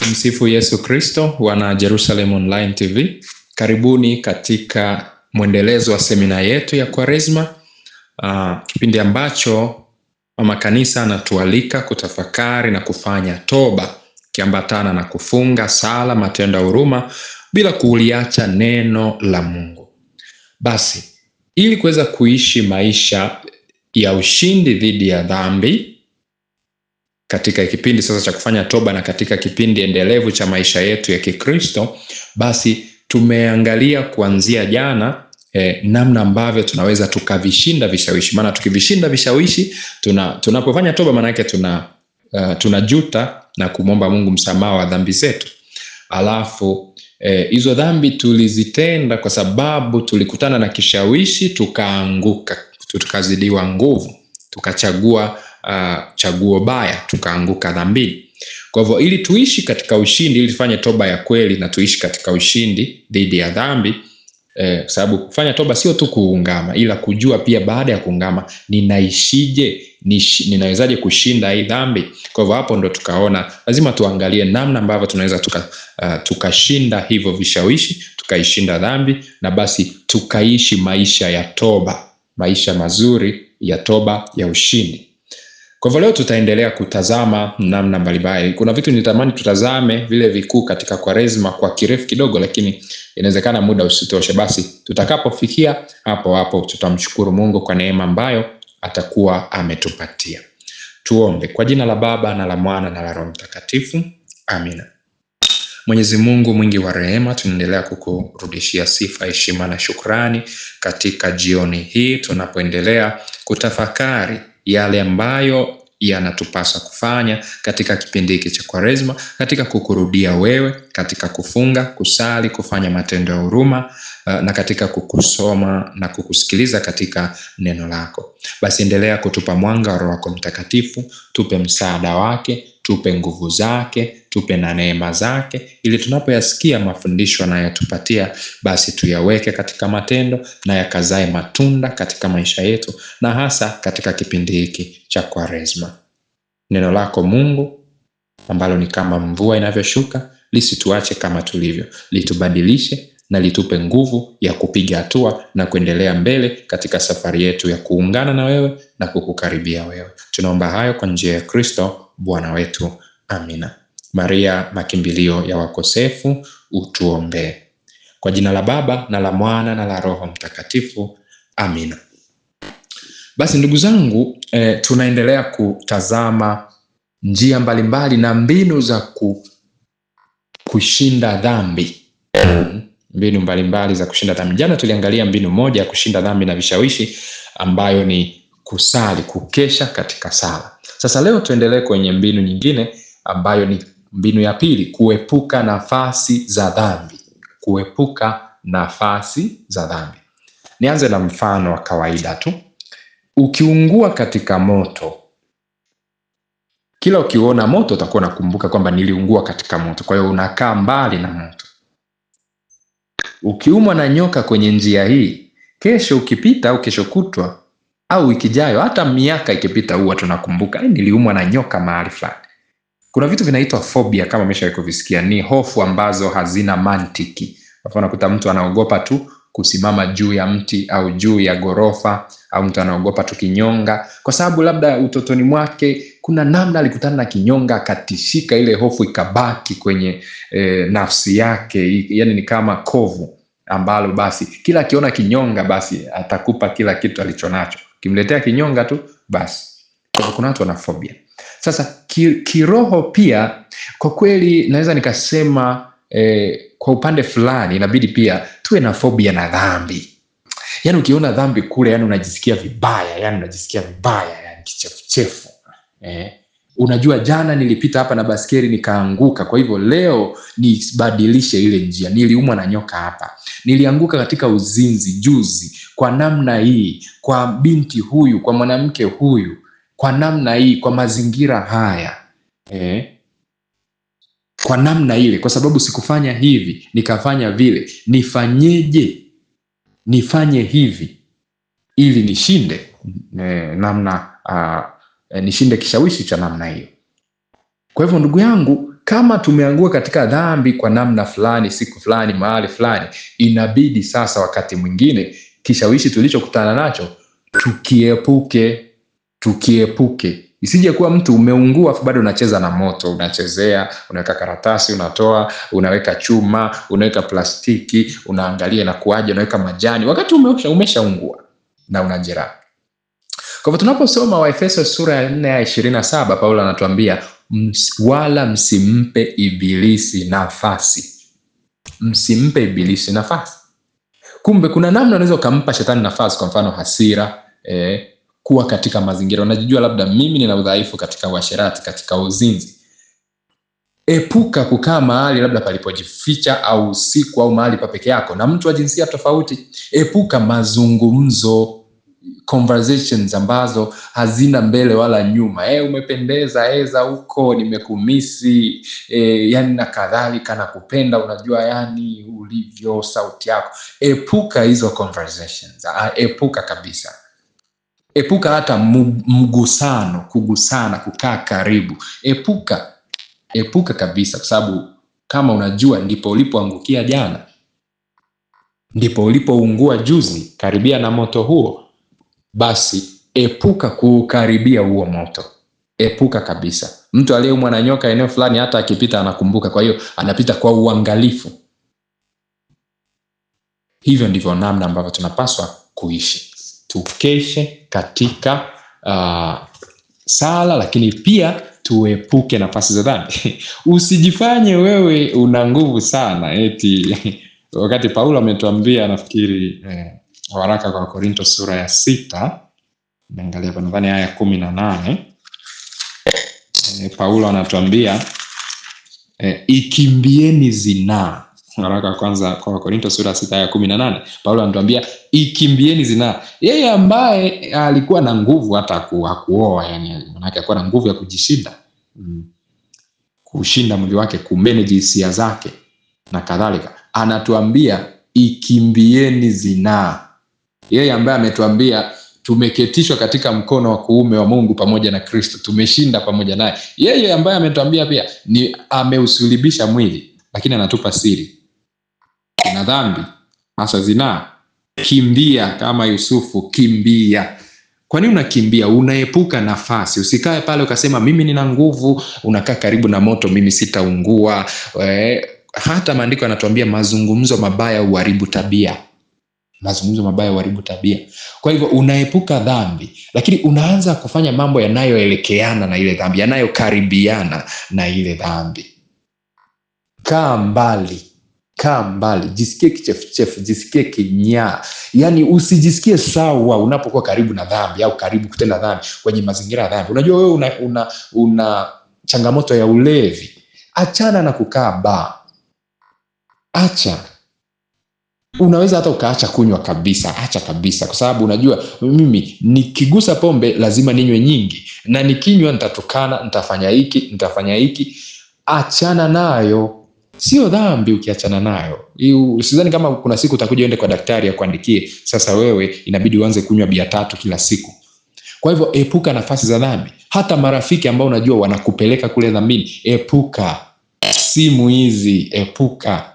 Tumsifu Yesu Kristo. Wana Jerusalem Online TV, karibuni katika mwendelezo wa semina yetu ya Kwaresma, kipindi ambacho mama kanisa anatualika kutafakari na kufanya toba, kiambatana na kufunga, sala, matendo ya huruma, bila kuliacha neno la Mungu. Basi ili kuweza kuishi maisha ya ushindi dhidi ya dhambi katika kipindi sasa cha kufanya toba na katika kipindi endelevu cha maisha yetu ya Kikristo, basi tumeangalia kuanzia jana namna ambavyo tunaweza tukavishinda vishawishi. Maana tukivishinda vishawishi, tunapofanya toba, maana yake tunajuta na kumwomba Mungu msamaha wa dhambi zetu. Alafu hizo dhambi tulizitenda kwa sababu tulikutana na kishawishi, tukaanguka, tukazidiwa nguvu, tukachagua chaguo baya, tukaanguka dhambini. Kwa hivyo ili tuishi katika ushindi, ili tufanye toba ya kweli na tuishi katika ushindi dhidi ya dhambi, kwa sababu kufanya toba sio tu kuungama, ila kujua pia baada ya kuungama ninaishije, ninawezaje kushinda hii dhambi. Kwa hivyo hapo ndo tukaona lazima tuangalie namna ambavyo tunaweza tukashinda hivyo vishawishi, tukaishinda dhambi, na basi tukaishi maisha ya toba, maisha mazuri ya toba ya ushindi. Kwa hivyo leo tutaendelea kutazama namna mbalimbali. Kuna vitu nitamani tutazame vile vikuu katika Kwaresma kwa kirefu kidogo, lakini inawezekana muda usitoshe. Basi tutakapofikia hapo tutamshukuru Mungu kwa neema ambayo atakuwa ametupatia. Tuombe. Kwa jina la Baba na la Mwana na la Roho Mtakatifu. Amina. Mwenyezi Mungu mwingi wa rehema, tunaendelea kukurudishia sifa, heshima na shukrani katika jioni hii tunapoendelea kutafakari yale ambayo yanatupasa kufanya katika kipindi hiki cha Kwaresma, katika kukurudia wewe, katika kufunga, kusali, kufanya matendo ya huruma, na katika kukusoma na kukusikiliza katika neno lako. Basi endelea kutupa mwanga wa Roho yako Mtakatifu, tupe msaada wake, tupe nguvu zake, tupe na neema zake, ili tunapoyasikia mafundisho anayotupatia basi tuyaweke katika matendo na yakazae matunda katika maisha yetu, na hasa katika kipindi hiki cha Kwaresma. Neno lako Mungu ambalo ni kama mvua inavyoshuka, lisituache kama tulivyo, litubadilishe na litupe nguvu ya kupiga hatua na kuendelea mbele katika safari yetu ya kuungana na wewe na kukukaribia wewe. Tunaomba hayo kwa njia ya Kristo Bwana wetu. Amina. Maria, makimbilio ya wakosefu, utuombee. Kwa jina la Baba na la Mwana na la Roho Mtakatifu. Amina. Basi ndugu zangu, tunaendelea kutazama njia mbalimbali na mbinu za kushinda dhambi. Mbinu mbalimbali za kushinda dhambi. Jana tuliangalia mbinu moja ya kushinda dhambi na vishawishi, ambayo ni kusali, kukesha katika sala. Sasa leo tuendelee kwenye mbinu nyingine ambayo ni mbinu ya pili, kuepuka nafasi za dhambi. Kuepuka nafasi za dhambi. Nianze na mfano wa kawaida tu. Ukiungua katika moto, kila ukiona moto utakuwa unakumbuka kwamba niliungua katika moto, kwa hiyo unakaa mbali na moto. Ukiumwa na nyoka kwenye njia hii, kesho ukipita au kesho kutwa au wiki ijayo, hata miaka ikipita, huwa tunakumbuka niliumwa na nyoka mahali fulani. Kuna vitu vinaitwa phobia, kama umeshawahi kuvisikia. Ni hofu ambazo hazina mantiki. Kwa unakuta mtu anaogopa tu kusimama juu ya mti au juu ya gorofa, au mtu anaogopa tu kinyonga kwa sababu labda utotoni mwake kuna namna alikutana na kinyonga akatishika, ile hofu ikabaki kwenye nafsi yake. Yani ni kama kovu ambalo basi kila akiona kinyonga basi atakupa kila kitu alichonacho. Kimletea kinyonga tu basi. Kwa kuna watu wana phobia. Sasa kiroho pia kwa kweli naweza nikasema kwa upande fulani inabidi pia tuwe na phobia na dhambi. Yani ukiona dhambi kule, yani unajisikia vibaya, yani kichefuchefu. Unajua jana nilipita hapa na baskeli nikaanguka, kwa hivyo leo nibadilishe ile njia. Niliumwa na nyoka hapa, nilianguka katika uzinzi juzi kwa namna hii, kwa binti huyu, kwa mwanamke huyu, kwa namna hii, kwa mazingira haya, kwa namna ile, kwa sababu sikufanya hivi nikafanya vile. Nifanyeje? Nifanye hivi ili nishinde nishinde kishawishi cha namna hiyo. Kwa hivyo ndugu yangu, kama tumeangua katika dhambi kwa namna fulani, siku fulani, mahali fulani, inabidi sasa wakati mwingine kishawishi tulichokutana nacho tukiepuke. Isije kuwa mtu umeungua bado unacheza na moto, unachezea, unaweka karatasi, unatoa, unaweka chuma, unaweka plastiki, unaangalia na kuaje, unaweka majani wakati umeshaungua na unajeraha. Kwa hivyo tunaposoma Waefeso sura ya 4 ya 27, Paulo anatuambia wala msimpe ibilisi nafasi. Msimpe ibilisi nafasi. Kumbe kuna namna unaweza kumpa shetani nafasi, kwa mfano hasira, kuwa katika mazingira. Unajijua labda mimi nina udhaifu katika uasherati, katika uzinzi. Epuka kukaa mahali labda palipojificha au usiku au mahali pa peke yako na mtu wa jinsia tofauti. Epuka mazungumzo, conversations ambazo hazina mbele wala nyuma. Umependeza, eza huko, nimekumisi, yani na kadhalika, na kupenda, unajua yani ulivyo, sauti yako. Epuka hizo conversations. Epuka kabisa. Epuka hata mgusano, kugusana, kukaa karibu. Epuka kabisa, kwa sababu kama unajua ndipo ulipoangukia jana, ndipo ulipoungua juzi, karibia na moto huo, basi epuka kukaribia huo moto. Epuka kabisa. Mtu aliyeumwa na nyoka eneo fulani hata akipita anakumbuka, kwa hiyo anapita kwa uangalifu. Hivyo ndivyo namna ambavyo tunapaswa kuishi. Tukeshe katika sala, lakini pia tuepuke nafasi za dhambi. Usijifanye wewe una nguvu sana eti wakati Paulo ametuambia, nafikiri waraka kwa Korinto sura ya 6, naangalia hapa nadhani aya 18, Paulo anatuambia ikimbieni zinaa. Waraka kwanza kwa Korinto sura 6 aya 18, Paulo anatuambia ikimbieni zinaa. Yeye ambaye alikuwa na nguvu hata hakuoa, yani maana alikuwa na nguvu ya kujishinda, kushinda mwili wake, kumanage hisia zake na kadhalika, anatuambia ikimbieni zinaa. Yeye ambaye ametuambia tumeketishwa katika mkono wa kuume wa Mungu pamoja na Kristo, tumeshinda pamoja naye. Yeye ambaye ametuambia pia ni ameusulubisha mwili, lakini anatupa siri. Kuna dhambi, hasa zinaa, kimbia kama Yusufu, kimbia. Kwa nini unakimbia? Unaepuka nafasi. Usikae pale ukasema mimi nina nguvu, unakaa karibu na moto, mimi sitaungua. Hata maandiko yanatuambia mazungumzo mabaya huharibu tabia. Mazungumzo mabaya huharibu tabia. Kwa hivyo unaepuka dhambi, lakini unaanza kufanya mambo yanayoelekeana na ile dhambi, yanayokaribiana na ile dhambi. Kaa mbali, jisikie kichefuchefu, jisikie kinyaa. Yani usijisikie sawa unapokuwa karibu na dhambi au karibu kutenda dhambi, kwenye mazingira ya dhambi. Unajua wewe una changamoto ya ulevi, achana na kukaa baa. Acha. Unaweza hata ukaacha kunywa kabisa, acha kabisa, kwa sababu unajua mimi nikigusa pombe lazima ninywe nyingi, na nikinywa nitatukana, nitafanya hiki. Achana nayo. Sio dhambi ukiachana nayo. Usidhani kama kuna siku utakuja uende kwa daktari akuandikie sasa wewe inabidi uanze kunywa bia 3 kila siku. Kwa hivyo epuka nafasi za dhambi. Hata marafiki ambao unajua wanakupeleka kule dhambini, epuka. Simu hizi, epuka.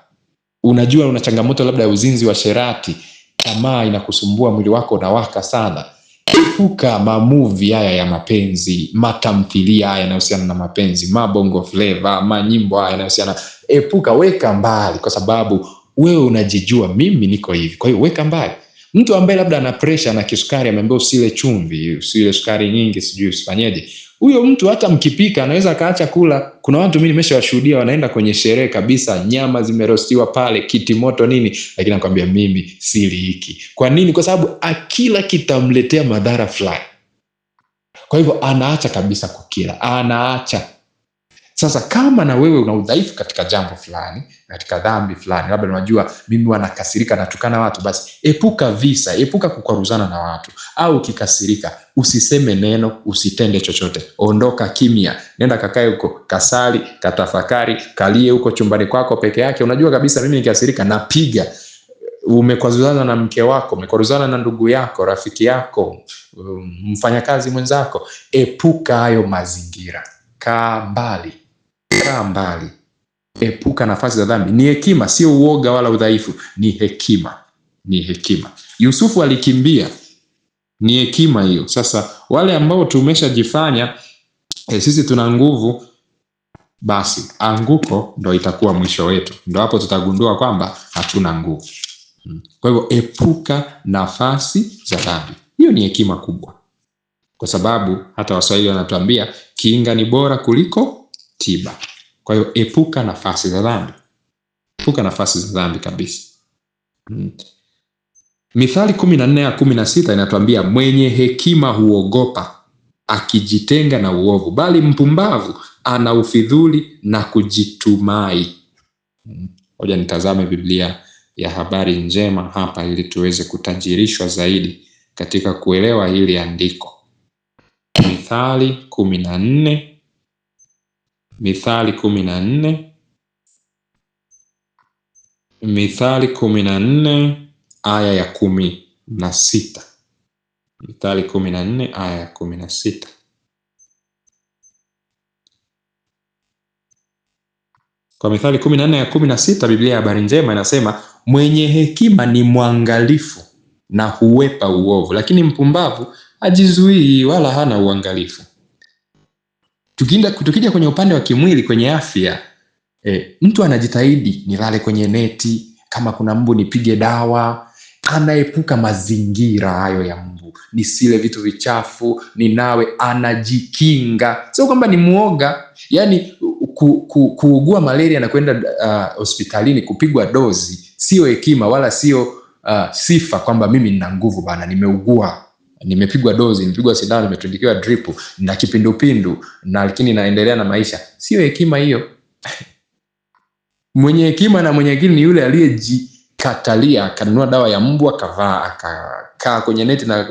Unajua una changamoto labda ya uzinzi wa sherati, tamaa inakusumbua, mwili wako unawaka sana. Epuka mamuvi haya ya mapenzi, matamthilia haya yanayohusiana na mapenzi, mabongo flavor, manyimbo haya yanayohusiana. Epuka, weka mbali, kwa sababu wewe unajijua mimi niko hivi. Kwa hiyo weka mbali. Mtu ambaye labda ana pressure na kisukari, ameambiwa usile chumvi, usile sukari nyingi, sijui usifanyeje. Huyo mtu hata mkipika anaweza akaacha kula. Kuna watu mimi nimeshawashuhudia wanaenda kwenye sherehe kabisa, nyama zimerostiwa pale, kiti moto nini, lakini nakwambia mimi sili hiki. Kwa nini? Kwa sababu akila kitamletea madhara fulani. Kwa hivyo anaacha kabisa kukila, anaacha. Sasa kama na wewe una udhaifu katika jambo fulani, katika dhambi fulani, labda unajua mimi wanakasirika natukana watu, basi epuka visa, epuka kukwaruzana na watu. Au ukikasirika usiseme neno, usitende chochote. Ondoka kimya, nenda kakae huko, kasali, katafakari, kalie huko chumbani kwako peke yake. Unajua kabisa mimi nikasirika napiga. Umekwazuzana na mke wako, umekwazuzana na ndugu yako, rafiki yako, mfanyakazi mwenzako, epuka hayo mazingira. Kaa mbali. kaa mbali, epuka nafasi za dhambi. Ni hekima, sio uoga wala udhaifu, ni hekima. Ni hekima. Yusufu alikimbia, ni hekima hiyo. Sasa wale ambao tumeshajifanya sisi tuna nguvu, basi anguko ndo itakuwa mwisho wetu. Ndo hapo tutagundua kwamba hatuna nguvu. Kwa hivyo epuka nafasi za dhambi. Hiyo ni hekima kubwa, kwa sababu hata Waswahili wanatuambia kinga ni bora kuliko tiba. Kwa hiyo epuka nafasi za dhambi, epuka nafasi za dhambi kabisa. Mithali 14:16 inatuambia mwenye hekima huogopa akijitenga na uovu, bali mpumbavu ana ufidhuli na kujitumai. Ngoja nitazame Biblia ya Habari Njema hapa ili tuweze kutajirishwa zaidi katika kuelewa hili andiko. Mithali 14 aya ya 16. Mithali 14 aya ya 16. Kwa Mithali 14 ya 16 Biblia ya Habari Njema inasema mwenye hekima ni mwangalifu na huwepa uovu, lakini mpumbavu hajizuii wala hana uangalifu. Tukija kwenye upande wa kimwili, kwenye afya, mtu anajitahidi nilale kwenye neti, kama kuna mbu nipige dawa, anaepuka mazingira hayo ya mbu, nisile vitu vichafu, ninawe, anajikinga. Sio kwamba ni muoga, yani kuugua malaria na kwenda hospitalini kupigwa dozi sio hekima wala sio sifa kwamba mimi nina nguvu bana, nimeugua, nimepigwa dozi, nimepigwa sindano, nimetundikiwa drip na kipindupindu na lakini naendelea na maisha. Sio hekima hiyo. Mwenye hekima na mwenye akili ni yule aliyejikatalia, akanunua dawa ya mbu, akavaa, akakaa kwenye neti, na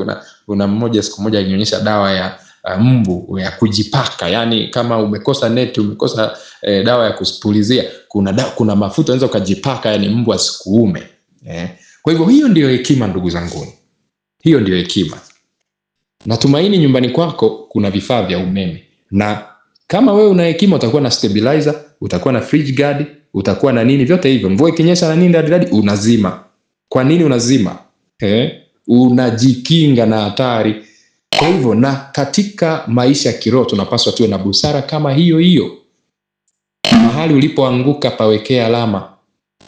kuna mmoja siku moja alionyesha dawa ya mbu ya kujipaka. Yani kama umekosa neti, umekosa dawa ya kusipulizia, kuna mafuta unaweza ukajipaka, yani mbu asikuume. Kwa hivyo hiyo ndio hekima, ndugu zangu. Hiyo ndio hekima. Natumaini nyumbani kwako kuna vifaa vya umeme, na kama wewe una hekima utakuwa na stabilizer, utakuwa na fridge guard, utakuwa na nini, vyote hivyo. Mvua ikinyesha na nini dadi unazima. Kwa nini unazima? Unajikinga na hatari. Kwa hivyo na katika maisha ya kiroho tunapaswa tuwe na busara kama hiyo hiyo. Mahali ulipoanguka pawekea alama.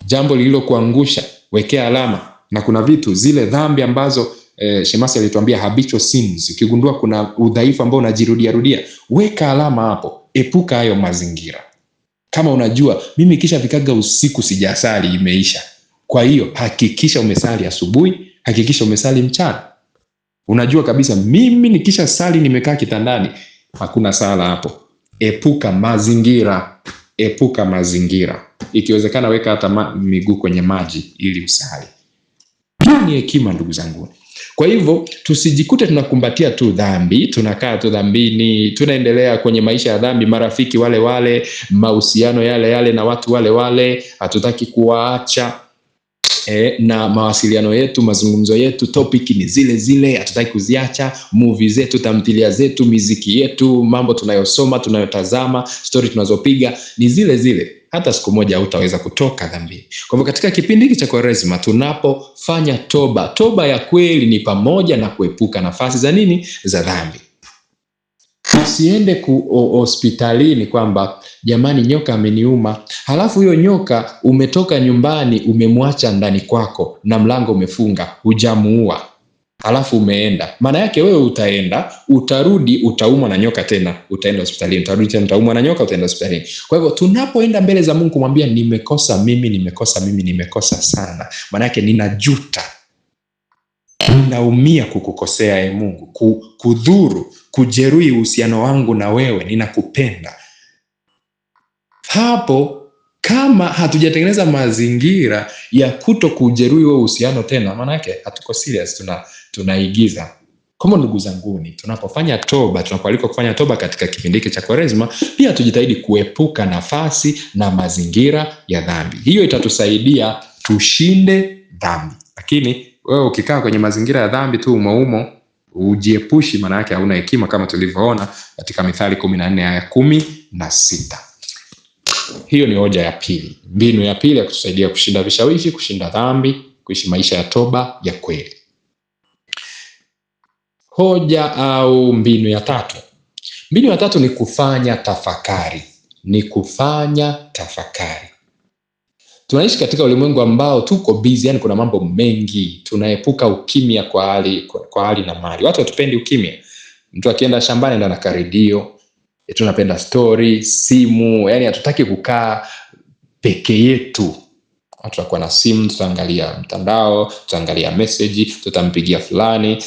Jambo lililokuangusha wekea alama. Na kuna vitu, zile dhambi ambazo Shemasi alituambia habitual sins, ukigundua kuna udhaifu ambao unajirudia rudia, weka alama hapo. Epuka hayo mazingira. Kama unajua mimi kisha vikaga usiku sijasali, imeisha. Kwa hiyo hakikisha umesali asubuhi, hakikisha umesali mchana. Unajua kabisa mimi nikisha sali nimekaa kitandani, hakuna sala hapo. Epuka mazingira. Epuka mazingira. Ikiwezekana weka hata miguu kwenye maji ili usali. Hiyo ni hekima, ndugu zangu. Kwa hivyo tusijikute tunakumbatia tu dhambi, tunakaa tu dhambini, tunaendelea kwenye maisha ya dhambi, marafiki wale wale, mahusiano yale yale na watu wale wale, hatutaki kuwaacha. Na mawasiliano yetu, mazungumzo yetu, topic ni zile zile, hatutaki kuziacha. Movie zetu, tamthilia zetu, muziki yetu, mambo tunayosoma, tunayotazama, story tunazopiga ni zile zile. Hata siku moja hutaweza kutoka dhambini. Kwa hivyo katika kipindi hiki cha Kwaresma tunapofanya toba ya kweli ni pamoja na kuepuka nafasi za nini? Za dhambi. Usiende hospitalini kwamba jamani nyoka ameniuma, halafu huyo nyoka umetoka nyumbani umemwacha ndani kwako na mlango umefunga, hujamuua, halafu umeenda. Maana yake wewe utaenda, utarudi, utaumwa na nyoka tena, utaenda hospitalini, utarudi tena utaumwa na nyoka, utaenda hospitalini. Kwa hivyo tunapoenda mbele za Mungu kumwambia nimekosa nimekosa sana, maana yake ninajuta, ninaumia kukukosea Mungu, kudhuru, kujeruhi uhusiano wangu na wewe, ninakupenda. Hapo kama hatujatengeneza mazingira ya kuto kujeruhi huo uhusiano tena, maana yake hatuko serious, tunaigiza. Kama ndugu zanguni, tunapofanya toba, tunapoalikwa kufanya toba katika kipindi hiki cha Kwaresma, pia tujitahidi kuepuka nafasi na mazingira ya dhambi. Hiyo itatusaidia tushinde dhambi. Lakini wewe ukikaa kwenye mazingira ya dhambi tu umoumo, ujiepushi, maana yake hauna hekima, kama tulivyoona katika Mithali 14 aya 16. Hiyo ni hoja ya pili, mbinu ya pili ya kutusaidia kushinda vishawishi, kushinda dhambi, kuishi maisha ya toba ya kweli. Hoja au mbinu ya tatu. Mbinu ya tatu ni kufanya tafakari. Tunaishi katika ulimwengu ambao tuko busy, yani kuna mambo mengi. Tunaepuka ukimya kwa hali na mali. Watu hatupendi ukimya. Mtu akienda shambani ndo anakaa redio. Tunapenda story, simu, yani hatutaki kukaa peke yetu. Tutakuwa na simu, tutaangalia mtandao, tutaangalia message, tutampigia fulani.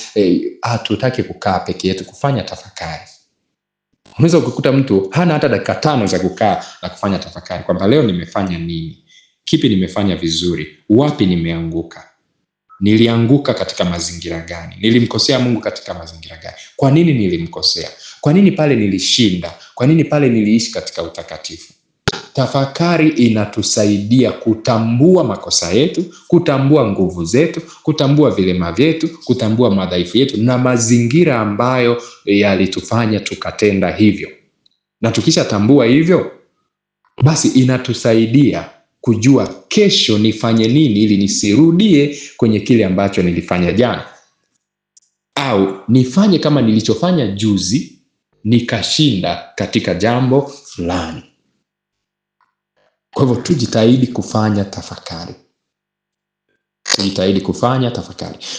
Hatutaki kukaa peke yetu kufanya tafakari. Unaweza kukuta mtu hana hata dakika 5 za kukaa na kufanya tafakari kwamba leo nimefanya nini, kipi nimefanya vizuri, wapi nimeanguka, nilianguka katika mazingira gani, nilimkosea Mungu katika mazingira gani, kwa nini nilimkosea, kwa nini pale nilishinda, kwa nini pale niliishi katika utakatifu. Tafakari inatusaidia kutambua makosa yetu, kutambua nguvu zetu, kutambua vilema vyetu, kutambua madhaifu yetu na mazingira ambayo yalitufanya tukatenda hivyo. Na tukisha tambua hivyo, basi inatusaidia kujua kesho nifanye nini ili nisirudie kwenye kile ambacho nilifanya jana, au nifanye kama nilichofanya juzi nikashinda katika jambo fulani. Kwa hivyo tujitahidi kufanya tafakari.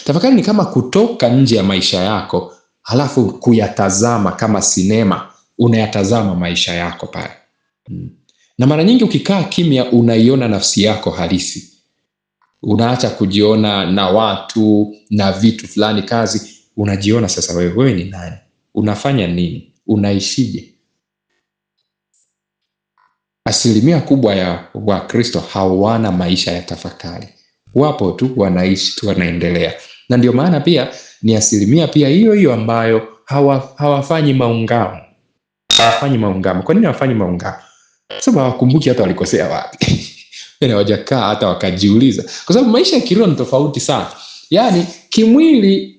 Tafakari ni kama kutoka nje ya maisha yako, halafu kuyatazama kama sinema, unayatazama maisha yako pale. Na mara nyingi ukikaa kimya unaiona nafsi yako halisi. Unaacha kujiona na watu na vitu fulani kazi, unajiona sasa wewe ni nani? Unafanya nini? Unaishije? Asilimia kubwa ya Wakristo hawana maisha ya tafakari. Wapo tu wanaishi tu, wanaendelea. Na ndio maana pia ni asilimia pia hiyo ambayo hawafanyi maungamo. Kwa nini hawafanyi maungamo? Sababu hawakumbuki hata walikosea wapi. Yaani hawajakaa hata wakajiuliza. Kwa sababu maisha ya kiroho ni tofauti sana. Yaani kimwili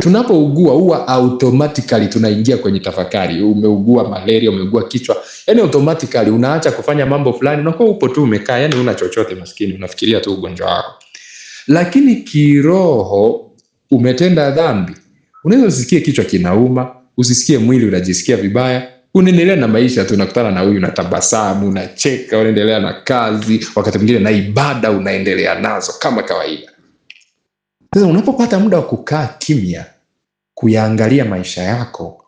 tunapougua huwa automatically tunaingia kwenye tafakari. Umeugua malaria, umeugua kichwa, yani automatically unaacha kufanya mambo fulani, unakuwa upo tu umekaa, yani una chochote, maskini unafikiria tu ugonjwa wako. Lakini kiroho umetenda dhambi, unaweza usikie kichwa kinauma, usisikie mwili unajisikia vibaya, unaendelea na maisha tu, unakutana na huyu unatabasamu, unacheka, unaendelea na kazi, wakati mwingine na ibada unaendelea nazo kama kawaida. Sasa unapopata muda wa kukaa kimya, kuyaangalia maisha yako,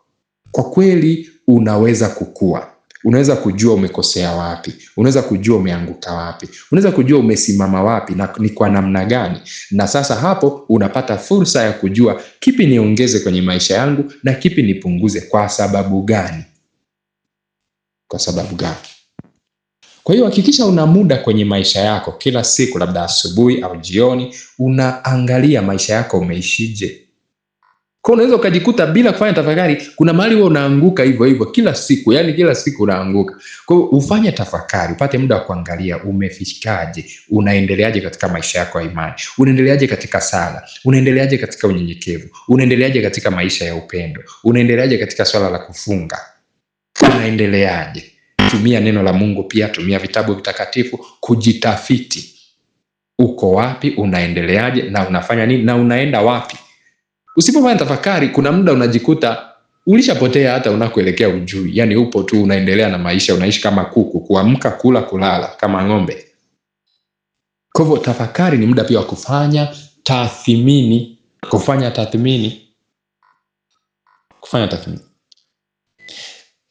kwa kweli unaweza kukua. Unaweza kujua umekosea wapi, unaweza kujua umeanguka wapi, unaweza kujua umesimama wapi na ni kwa namna gani. Na sasa hapo unapata fursa ya kujua kipi niongeze kwenye maisha yangu na kipi nipunguze, kwa sababu gani. Kwa hiyo hakikisha una muda kwenye maisha yako kila siku, labda asubuhi au jioni, unaangalia maisha yako umeishije. Kwa unaweza ukajikuta bila kufanya tafakari, kuna mahali wewe unaanguka hivyo kila siku, yani kila siku unaanguka. Kwa hiyo ufanye tafakari, upate muda wa kuangalia umefikaje, unaendeleaje katika maisha yako ya imani, unaendeleaje katika sala, unaendeleaje katika unyenyekevu, unaendeleaje katika maisha ya upendo, unaendeleaje katika swala la kufunga, unaendeleaje. Tumia neno la Mungu pia, tumia vitabu vitakatifu kujitafiti. Uko wapi, unaendeleaje na unafanya nini na unaenda wapi? Usipofanya tafakari, kuna muda unajikuta ulishapotea hata unakoelekea ujui. Yani upo tu unaendelea na maisha, unaishi kama kuku, kuamka, kula, kulala kama ng'ombe. Kwa hivyo tafakari ni muda pia wa kufanya tathmini.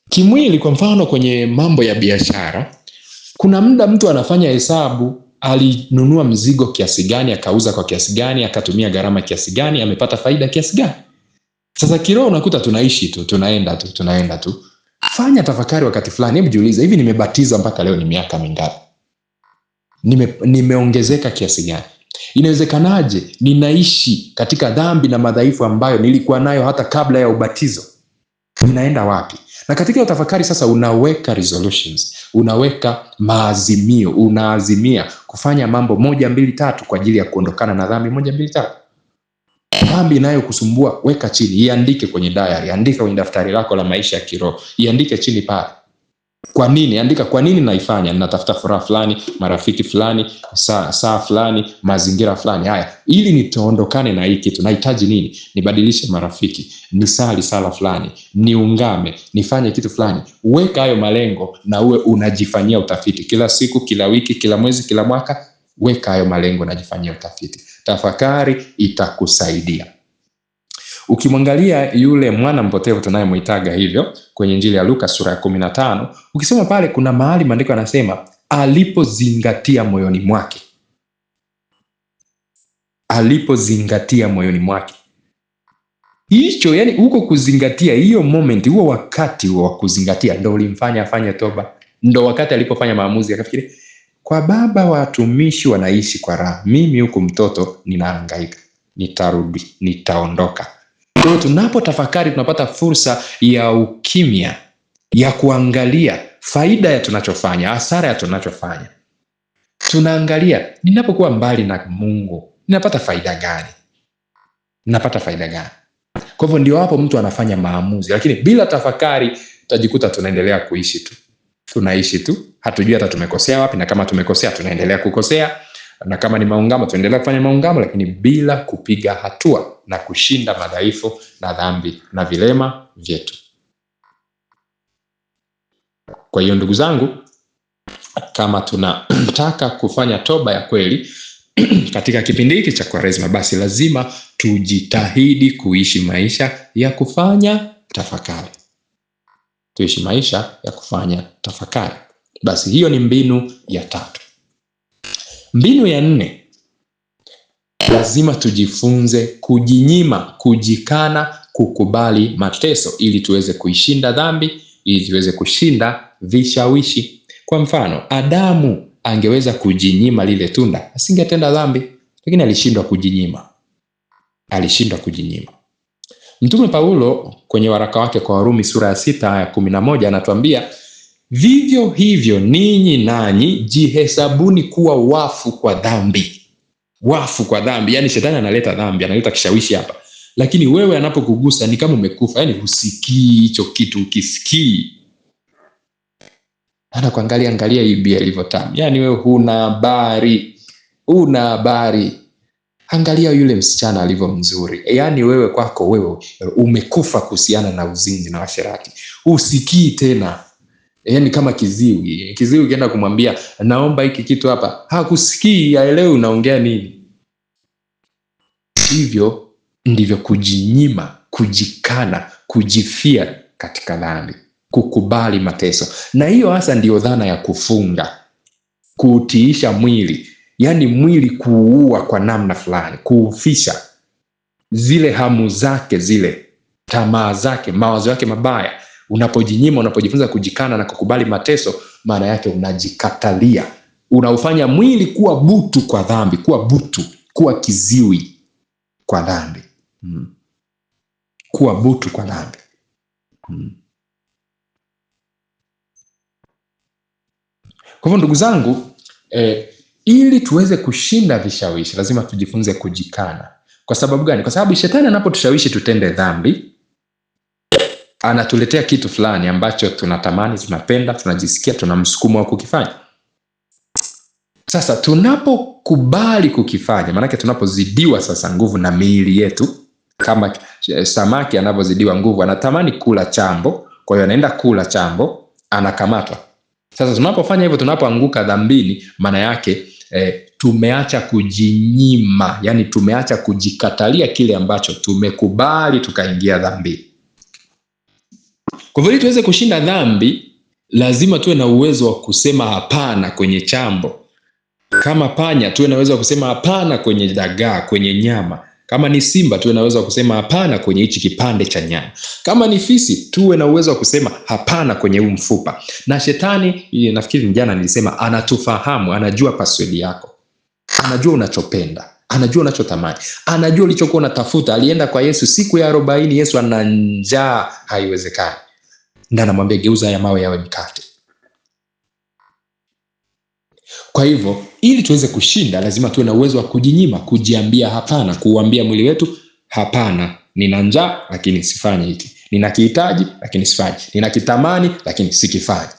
Kimwili, kwa mfano kwenye mambo ya biashara, kuna muda mtu anafanya hesabu, alinunua mzigo kiasi gani, akauza kwa kiasi gani, akatumia gharama kiasi gani, amepata faida kiasi gani. Sasa kiroho unakuta tunaishi tu, tunaenda tu. Fanya tafakari wakati fulani, hebu jiulize, hivi nimebatiza mpaka leo ni miaka mingapi? Nimeongezeka kiasi gani? Inawezekanaje ninaishi katika dhambi na madhaifu ambayo nilikuwa nayo hata kabla ya ubatizo? Ninaenda wapi? Na katika utafakari sasa unaweka resolutions, unaweka maazimio, unaazimia kufanya mambo 1, 2, 3 kwa ajili ya kuondokana na dhambi 1, 2, 3. Dhambi inayokusumbua weka chini, iandike kwenye diary, andika kwenye daftari lako la maisha ya kiroho, iandike chini pale. Kwa nini? Andika kwa nini naifanya. Ninatafuta furaha fulani, marafiki fulani, saa fulani, mazingira fulani. Haya, ili nitaondokane na hii kitu, nahitaji nini? Nibadilishe marafiki, nisali sala fulani, niungame, nifanye kitu fulani. Weka hayo malengo na uwe unajifanyia utafiti kila siku, kila wiki, kila mwezi, kila mwaka. Weka hayo malengo, unajifanyia utafiti. Tafakari itakusaidia. Ukimwangalia yule mwana mpotevu tunayemwitaga hivyo kwenye Injili ya Luka sura ya 15, ukisoma pale kuna mahali maandiko yanasema alipozingatia moyoni mwake. Alipozingatia moyoni mwake. Hicho, yani huko kuzingatia, hiyo moment, huo wakati wa kuzingatia ndio ulimfanya afanye toba. Ndio wakati alipofanya maamuzi akafikiri, kwa baba watumishi wanaishi kwa raha, mimi huku mtoto ninahangaika, nitarudi, nitaondoka. Kwa hiyo tunapotafakari tunapata fursa ya ukimya, ya kuangalia faida ya tunachofanya, hasara ya tunachofanya. Tunaangalia, ninapokuwa mbali na Mungu, ninapata faida gani? Ninapata faida gani? Kwa hivyo ndio hapo mtu anafanya maamuzi, lakini bila tafakari tutajikuta tunaendelea kuishi tu. Tunaishi tu, hatujui hata tumekosea wapi, na kama tumekosea tunaendelea kukosea, na kama ni maungamo tuendelea kufanya maungamo, lakini bila kupiga hatua na kushinda madhaifu na dhambi na vilema vyetu. Kwa hiyo ndugu zangu, kama tunataka kufanya toba ya kweli katika kipindi hiki cha Kwaresma, basi lazima tujitahidi kuishi maisha ya kufanya tafakari. Tuishi maisha ya kufanya tafakari. Basi hiyo ni mbinu ya 3. Mbinu ya 4, lazima tujifunze kujinyima, kujikana, kukubali mateso ili tuweze kuishinda dhambi, ili tuweze kushinda vishawishi. Kwa mfano, Adamu angeweza kujinyima lile tunda, asingetenda dhambi, lakini alishindwa kujinyima. Alishindwa kujinyima. Mtume Paulo kwenye waraka wake kwa Warumi sura ya 6 aya 11 anatuambia, vivyo hivyo ninyi nanyi jihesabuni kuwa wafu kwa dhambi. Wafu kwa dhambi, yani shetani analeta dhambi, analeta kishawishi hapa. Lakini wewe anapokugusa ni kama umekufa, yani husikii hicho kitu, ukisikii. Anakuangalia, angalia hii bia ilivyotamu. Yani wewe huna habari. Huna habari. Angalia yule msichana alivyo mzuri. Yani wewe kwako wewe umekufa kuhusiana na uzinzi na uasherati. Usikii tena. Yani kama kiziwi. Kiziwi ukienda kumwambia naomba hiki kitu hapa, hakusikii, haelewi unaongea nini. Hivyo ndivyo kujinyima, kujikana, kujifia katika dhambi, kukubali mateso. Na hiyo hasa ndio dhana ya kufunga, kuutiisha mwili. Yani mwili kuua kwa namna fulani, kuufisha zile hamu zake, zile tamaa zake, mawazo yake mabaya. Unapojinyima, unapojifunza kujikana na kukubali mateso, maana yake unajikatalia. Unaufanya mwili kuwa butu kwa dhambi, kuwa butu, kuwa kiziwi kwa dhambi. Kuwa butu kwa dhambi. Kwa hivyo ndugu zangu, ili tuweze kushinda vishawishi, lazima tujifunze kujikana. Kwa sababu gani? Kwa sababu shetani anapotushawishi tutende dhambi, anatuletea kitu fulani ambacho tunatamani, tunapenda, tunajisikia, tuna msukumo wa kukifanya. Sasa tunapokubali kukifanya, maana yake tunapozidiwa sasa nguvu na miili yetu, kama samaki anapozidiwa nguvu, anatamani kula chambo, kwa hiyo anaenda kula chambo, anakamatwa. Sasa tunapofanya hivyo, tunapoanguka dhambini, maana yake tumeacha kujinyima, yani tumeacha kujikatalia kile ambacho tumekubali tukaingia dhambi. Kwa hivyo tuweze kushinda dhambi, lazima tuwe na uwezo wa kusema hapana kwenye chambo. Kama panya, tuwe na uwezo wa kusema hapana kwenye dagaa, kwenye nyama. Kama ni simba, tuwe na uwezo wa kusema hapana kwenye hichi kipande cha nyama. Kama ni fisi, tuwe na uwezo wa kusema hapana kwenye huu mfupa. Na shetani, nafikiri jana nilisema, anatufahamu, anajua password yako. Anajua unachopenda, anajua unachotamani, anajua ulichokuwa unatafuta. Alienda kwa Yesu siku ya 40, Yesu ana njaa, haiwezekani. Ndio anamwambia geuza ya mawe yawe mkate. Kwa hivyo, ili tuweze kushinda, lazima tuwe na uwezo wa kujinyima, kujiambia hapana, kuuambia mwili wetu hapana. Nina njaa lakini sifanyi hiki. Ninakihitaji lakini sifanyi. Ninakitamani lakini sikifanyi.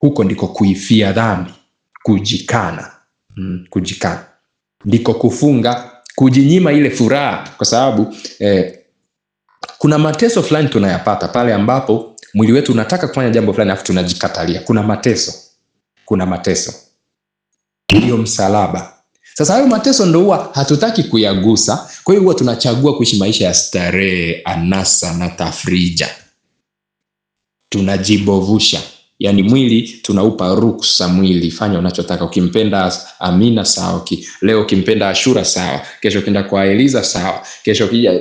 Huko ndiko kuifia dhambi, kujikana. Kujikana ndiko kufunga, kujinyima ile furaha, kwa sababu kuna mateso fulani tunayapata pale ambapo mwili wetu unataka kufanya jambo fulani afu tunajikatalia. Kuna mateso ndio msalaba. Sasa hayo mateso ndio huwa hatutaki kuyagusa. Kwa hiyo huwa tunachagua kuishi maisha ya starehe, anasa na tafrija. Tunajibovusha, yani mwili tunaupa ruksa. Mwili fanya unachotaka. Ukimpenda Amina sawa, leo ukimpenda Ashura sawa, kesho ukienda kwa Eliza sawa, kesho kija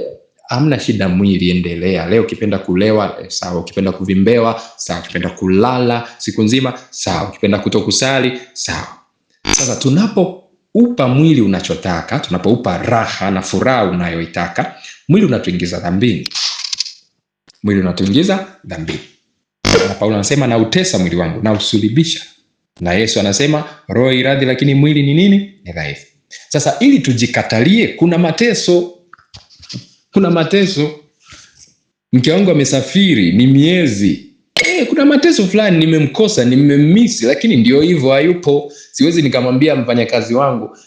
hamna shida, mwili endelea. Leo ukipenda kulewa sawa, ukipenda kuvimbewa sawa, ukipenda kulala siku nzima sawa, ukipenda kutokusali sawa. Sasa tunapoupa mwili unachotaka, tunapoupa raha na furaha unayoitaka, mwili unatuingiza dhambini. Na Paulo anasema na utesa mwili wangu na usulibisha. Na Yesu anasema roho iradhi lakini mwili ni nini? Ni dhaifu. Sasa ili tujikatalie kuna mateso. Mke wangu amesafiri ni miezi. Kuna mateso fulani nimemkosa, nimemmisi, lakini ndio hivyo hayupo. Siwezi nikamwambia mfanyakazi wangu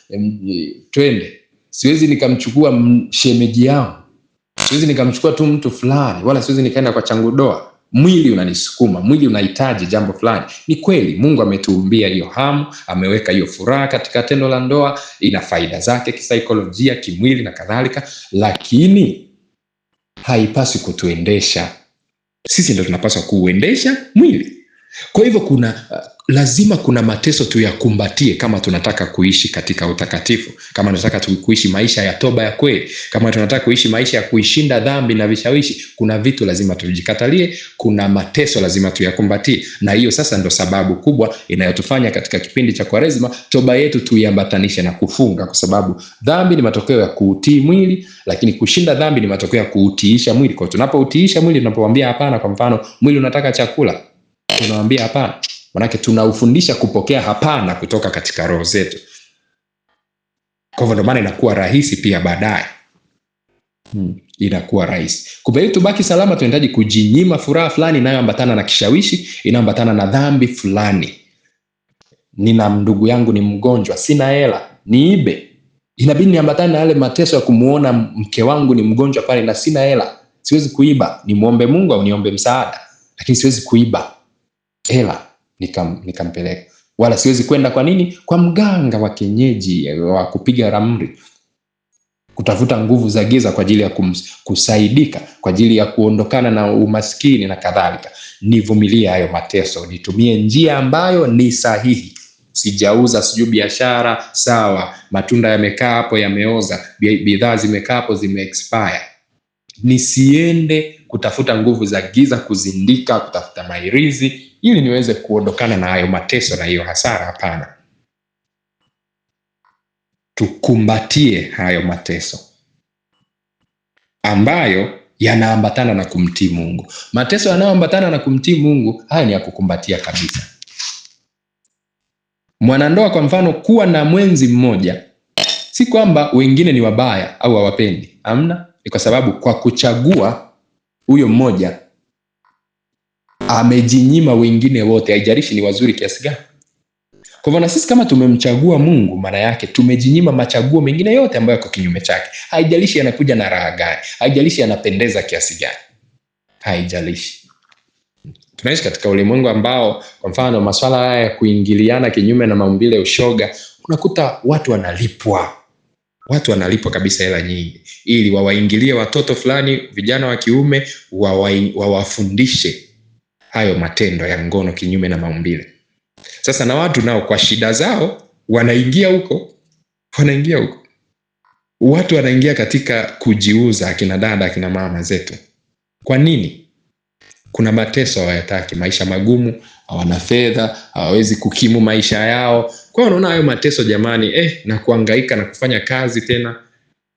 twende. Siwezi nikamchukua shemeji yangu. Siwezi nikamchukua tu mtu fulani, wala siwezi nikaenda kwa changudoa. Mwili unanisukuma, mwili unahitaji jambo fulani. Ni kweli Mungu ametuumbia hiyo hamu, ameweka hiyo furaha katika tendo la ndoa, ina faida zake kisaikolojia, kimwili na kadhalika, lakini haipaswi kutuendesha. Sisi ndio tunapaswa kuuendesha mwili. Kwa hivyo lazima kuna mateso tuyakumbatie kama tunataka kuishi katika utakatifu, kama tunataka kuishi maisha ya toba ya kweli, kama tunataka kuishi maisha ya kuishinda dhambi na vishawishi. Kuna vitu lazima tujikatalie, kuna mateso lazima tuyakumbatie. Na hiyo sasa ndo sababu kubwa inayotufanya katika kipindi cha Kwaresma toba yetu tuiambatanishe na kufunga, kwa sababu dhambi ni matokeo ya kuutii mwili, lakini kushinda dhambi ni matokeo ya kuutiisha mwili. Kwa tunapoutiisha mwili, tunapomwambia hapana, kwa mfano mwili unataka chakula, tunamwambia hapana, manake tunaufundisha kupokea hapana kutoka katika roho zetu. Kwa hivyo ndo maana inakuwa rahisi pia baadaye. Inakuwa rahisi. Kumbe ili tubaki salama tunahitaji kujinyima furaha fulani inayoambatana na kishawishi, inayoambatana na dhambi fulani. Nina ndugu yangu ni mgonjwa, sina hela, niibe. Inabidi niambatane na yale mateso ya kumuona mke wangu ni mgonjwa pale na sina hela. Siwezi kuiba, nimuombe Mungu au niombe msaada, lakini siwezi kuiba hela nikampeleka. Wala siwezi kwenda kwa nini? Kwa mganga wa kienyeji wa kupiga ramli, kutafuta nguvu za giza kwa ajili ya kusaidika, kwa ajili ya kuondokana na umaskini na kadhalika. Nivumilie hayo mateso, nitumie njia ambayo ni sahihi. Sijauza biashara sawa, matunda yamekaa hapo yameoza, bidhaa zimekaa hapo zime-expire. Nisiende kutafuta nguvu za giza, kuzindika, kutafuta mairizi ili niweze kuondokana na hayo mateso na hiyo hasara. Hapana. Tukumbatie hayo mateso ambayo yanaambatana na kumtii Mungu. Mateso yanayoambatana na kumtii Mungu, haya ni ya kukumbatia kabisa. Mwanandoa kwa mfano kuwa na mwenzi mmoja, si kwamba wengine ni wabaya au hawapendi. Hamna, ni kwa sababu kwa kuchagua huyo mmoja amejinyima wengine wote, haijalishi ni wazuri kiasi gani. Kwa hivyo na sisi kama tumemchagua Mungu, maana yake tumejinyima machaguo mengine yote ambayo yako kinyume chake. Haijalishi yanakuja na raha gani, haijalishi yanapendeza kiasi gani, haijalishi. Tunaishi katika ulimwengu ambao kwa mfano masuala haya ya kuingiliana kinyume na maumbile ya ushoga, unakuta watu wanalipwa kabisa hela nyingi ili wawaingilie watoto fulani, vijana wa kiume, wawafundishe hayo matendo ya ngono kinyume na maumbile. Sasa na watu nao kwa shida zao wanaingia huko. Watu wanaingia katika kujiuza, akina dada, akina mama zetu. Kwa nini? Kuna mateso hawayataki, maisha magumu, hawana fedha, hawawezi kukimu maisha yao. Kwa hiyo unaona hayo mateso jamani, na kuhangaika na kufanya kazi tena.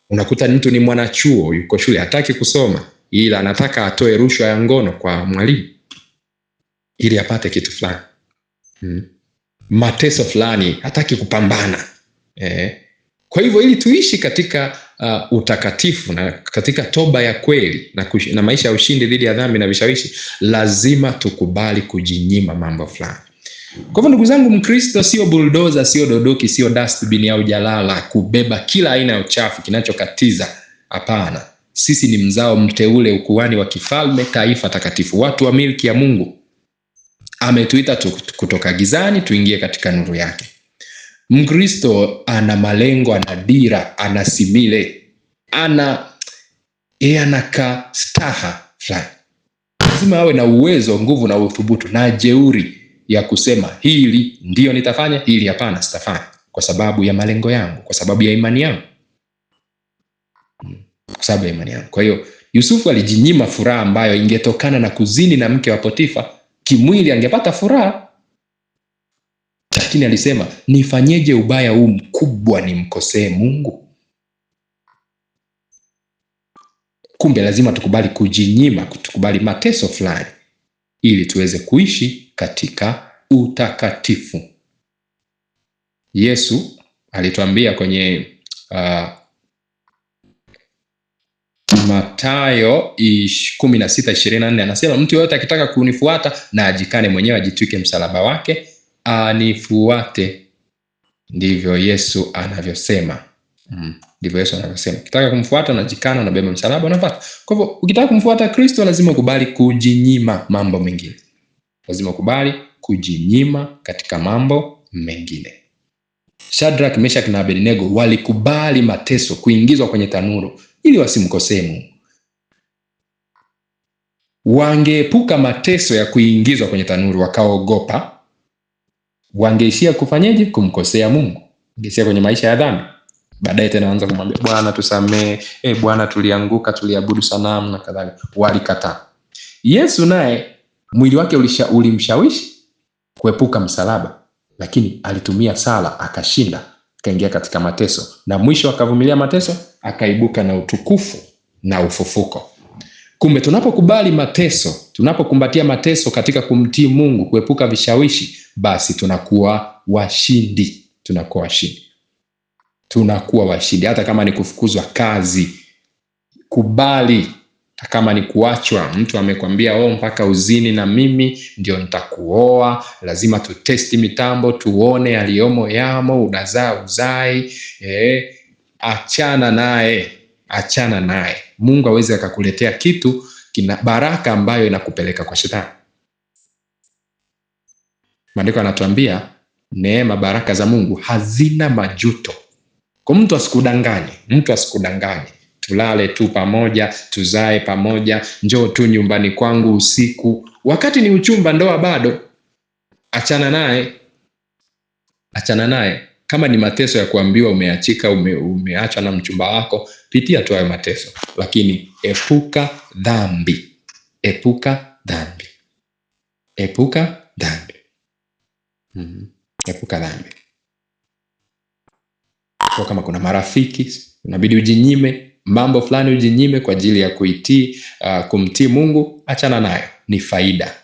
Unakuta mtu ni mwanachuo, yuko shule, hataki kusoma, ila anataka atoe rushwa ya ngono kwa mwalimu ili apate kitu fulani. Mateso fulani, hataki kupambana. Kwa hivyo ili tuishi katika utakatifu na katika toba ya kweli na maisha ya ushindi dhidi ya dhambi na vishawishi, lazima tukubali kujinyima mambo fulani. Kwa hivyo ndugu zangu, Mkristo sio bulldozer, sio dodoki, sio dustbin au jalala kubeba kila aina ya uchafu kinachokatiza. Hapana, sisi ni mzao mteule, ukuhani wa kifalme, taifa takatifu, watu wa milki ya Mungu. Ametuita kutoka gizani tuingie katika nuru yake. Mkristo ana malengo, ana dira, ana simile, ana kastaha fulani. Lazima awe na uwezo, nguvu na uthubutu na jeuri ya kusema hili ndio nitafanya, hili hapana sitafanya, kwa sababu ya malengo yangu, kwa sababu ya imani yangu, kwa sababu ya imani yangu. Kwa hiyo Yusufu alijinyima furaha ambayo ingetokana na kuzini na mke wa Potifa. Kimwili angepata furaha, lakini alisema nifanyeje ubaya huu mkubwa nimkosee Mungu? Kumbe lazima tukubali kujinyima, tukubali mateso fulani ili tuweze kuishi katika utakatifu. Yesu alituambia kwenye Mathayo 16:24, anasema mtu yoyote akitaka kunifuata na ajikane mwenyewe, ajitwike msalaba wake anifuate. Ndivyo Yesu anavyosema. Ndivyo Yesu anavyosema. Ukitaka kumfuata unajikana, unabeba msalaba, unafuata. Kwa hivyo ukitaka kumfuata Kristo lazima ukubali kujinyima mambo mengine. Lazima ukubali kujinyima katika mambo mengine. Shadrach, Meshach na Abednego walikubali mateso, kuingizwa kwenye tanuru ili wasimkosee Mungu. Wangeepuka mateso ya kuingizwa kwenye tanuru wakaogopa, wangeishia kufanyaje? Kumkosea Mungu. Wangeishia kwenye maisha ya dhambi. Baadaye tena waanza kumwambia Bwana tusamee, Bwana tulianguka, tuliabudu sanamu na kadhalika. Walikataa. Yesu naye mwili wake ulimshawishi kuepuka msalaba, lakini alitumia sala akashinda, akaingia katika mateso, na mwisho akavumilia mateso, akaibuka na utukufu na ufufuko. Kumbe tunapokubali mateso, tunapokumbatia mateso katika kumtii Mungu, kuepuka vishawishi, basi tunakuwa washindi. Tunakuwa washindi. Hata kama ni kufukuzwa kazi, kubali. Kama ni kuachwa, mtu amekwambia mpaka uzini na mimi ndio nitakuoa, lazima tutesti mitambo tuone aliyomo yamo, unazaa uzai, achana naye. Mungu hawezi akakuletea kitu kina baraka ambayo inakupeleka kwa shetani. Maandiko yanatuambia neema, baraka za Mungu hazina majuto. Kwa mtu asikudanganye. Tulale tu pamoja, tuzae pamoja, njoo tu nyumbani kwangu usiku. Wakati ni uchumba, ndoa bado, achana naye. Kama ni mateso ya kuambiwa umeachika, umeachwa na mchumba wako, pitia tu hayo mateso, lakini epuka dhambi. Epuka dhambi. Kwa kama kuna marafiki, unabidi ujinyime mambo fulani, ujinyime kwa ajili ya kumtii Mungu, achana nayo. Ni faida.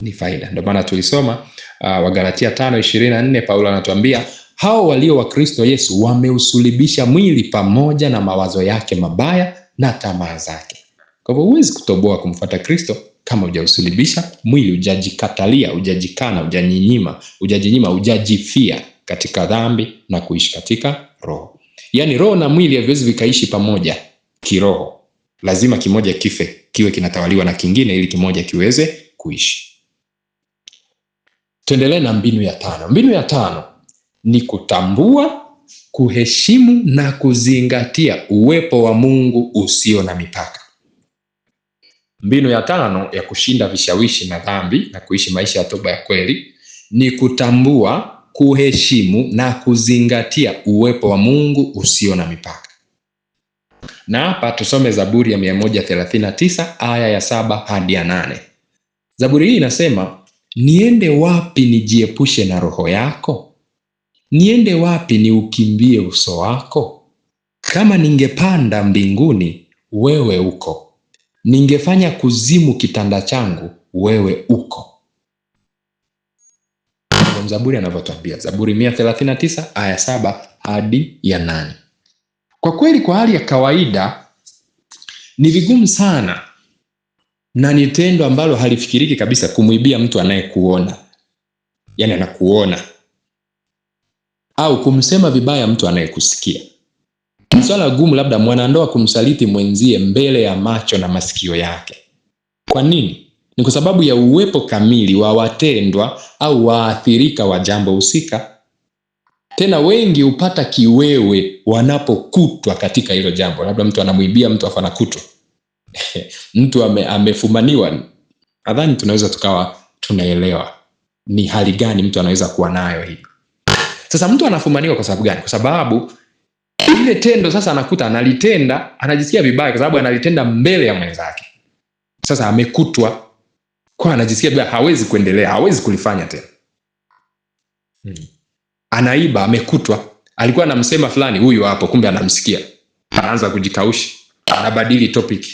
Ndio maana tulisoma Wagalatia 5:24, Paulo anatuambia hao walio wa Kristo Yesu wameusulubisha mwili pamoja na mawazo yake mabaya na tamaa zake. Kwa hivyo huwezi kutoboa kumfuata Kristo kama hujausulubisha mwili, hujajikatalia, hujajikana, hujajinyima, hujajifia katika dhambi na kuishi katika roho. Yaani roho na mwili haviwezi vikaishi pamoja kiroho. Lazima kimoja kiwe kinatawaliwa na kingine ili kimoja kiweze kuishi. Tuendelee na mbinu ya 5. Mbinu ya 5 ni kutambua, kuheshimu na kuzingatia uwepo wa Mungu usio na mipaka. Mbinu ya 5 ya kushinda vishawishi na dhambi na kuishi maisha ya toba ya kweli ni kutambua, kuheshimu na kuzingatia uwepo wa Mungu usio na mipaka. Na hapa tusome Zaburi ya 139 aya ya 7 hadi ya 8. Zaburi hii inasema, niende wapi nijiepushe na roho yako? Niende wapi niukimbie uso wako? Kama ningepanda mbinguni, wewe uko. Ningefanya kuzimu kitanda changu, wewe uko. Zaburi anavyotuambia, Zaburi 139 aya 7 hadi ya 8. Kwa kweli, kwa hali ya kawaida ni vigumu sana na ni tendo ambalo halifikiriki kabisa, kumwibia mtu anayekuona, yani anakuona, au kumsema vibaya mtu anayekusikia. Swala gumu labda mwanandoa kumsaliti mwenzie mbele ya macho na masikio yake. Kwa nini? Ni kwa sababu ya uwepo kamili wa watendwa au waathirika wa jambo husika. Tena wengi hupata kiwewe wanapokutwa katika hilo jambo. Labda mtu anamwibia mtu afa anakutwa. Mtu amefumaniwa. Nadhani tunaweza tukawa tunaelewa ni hali gani mtu anaweza kuwa nayo hii. Sasa mtu anafumaniwa kwa sababu gani? Kwa sababu ile tendo sasa anakuta analitenda, anajisikia vibaya kwa sababu analitenda mbele ya mwenzake. Sasa amekutwa, kwa anajisikia vibaya, hawezi kuendelea, hawezi kulifanya tena. Anaiba, amekutwa, alikuwa anamsema fulani, huyu hapo, kumbe anamsikia. Anaanza kujikaushi, anabadili topic,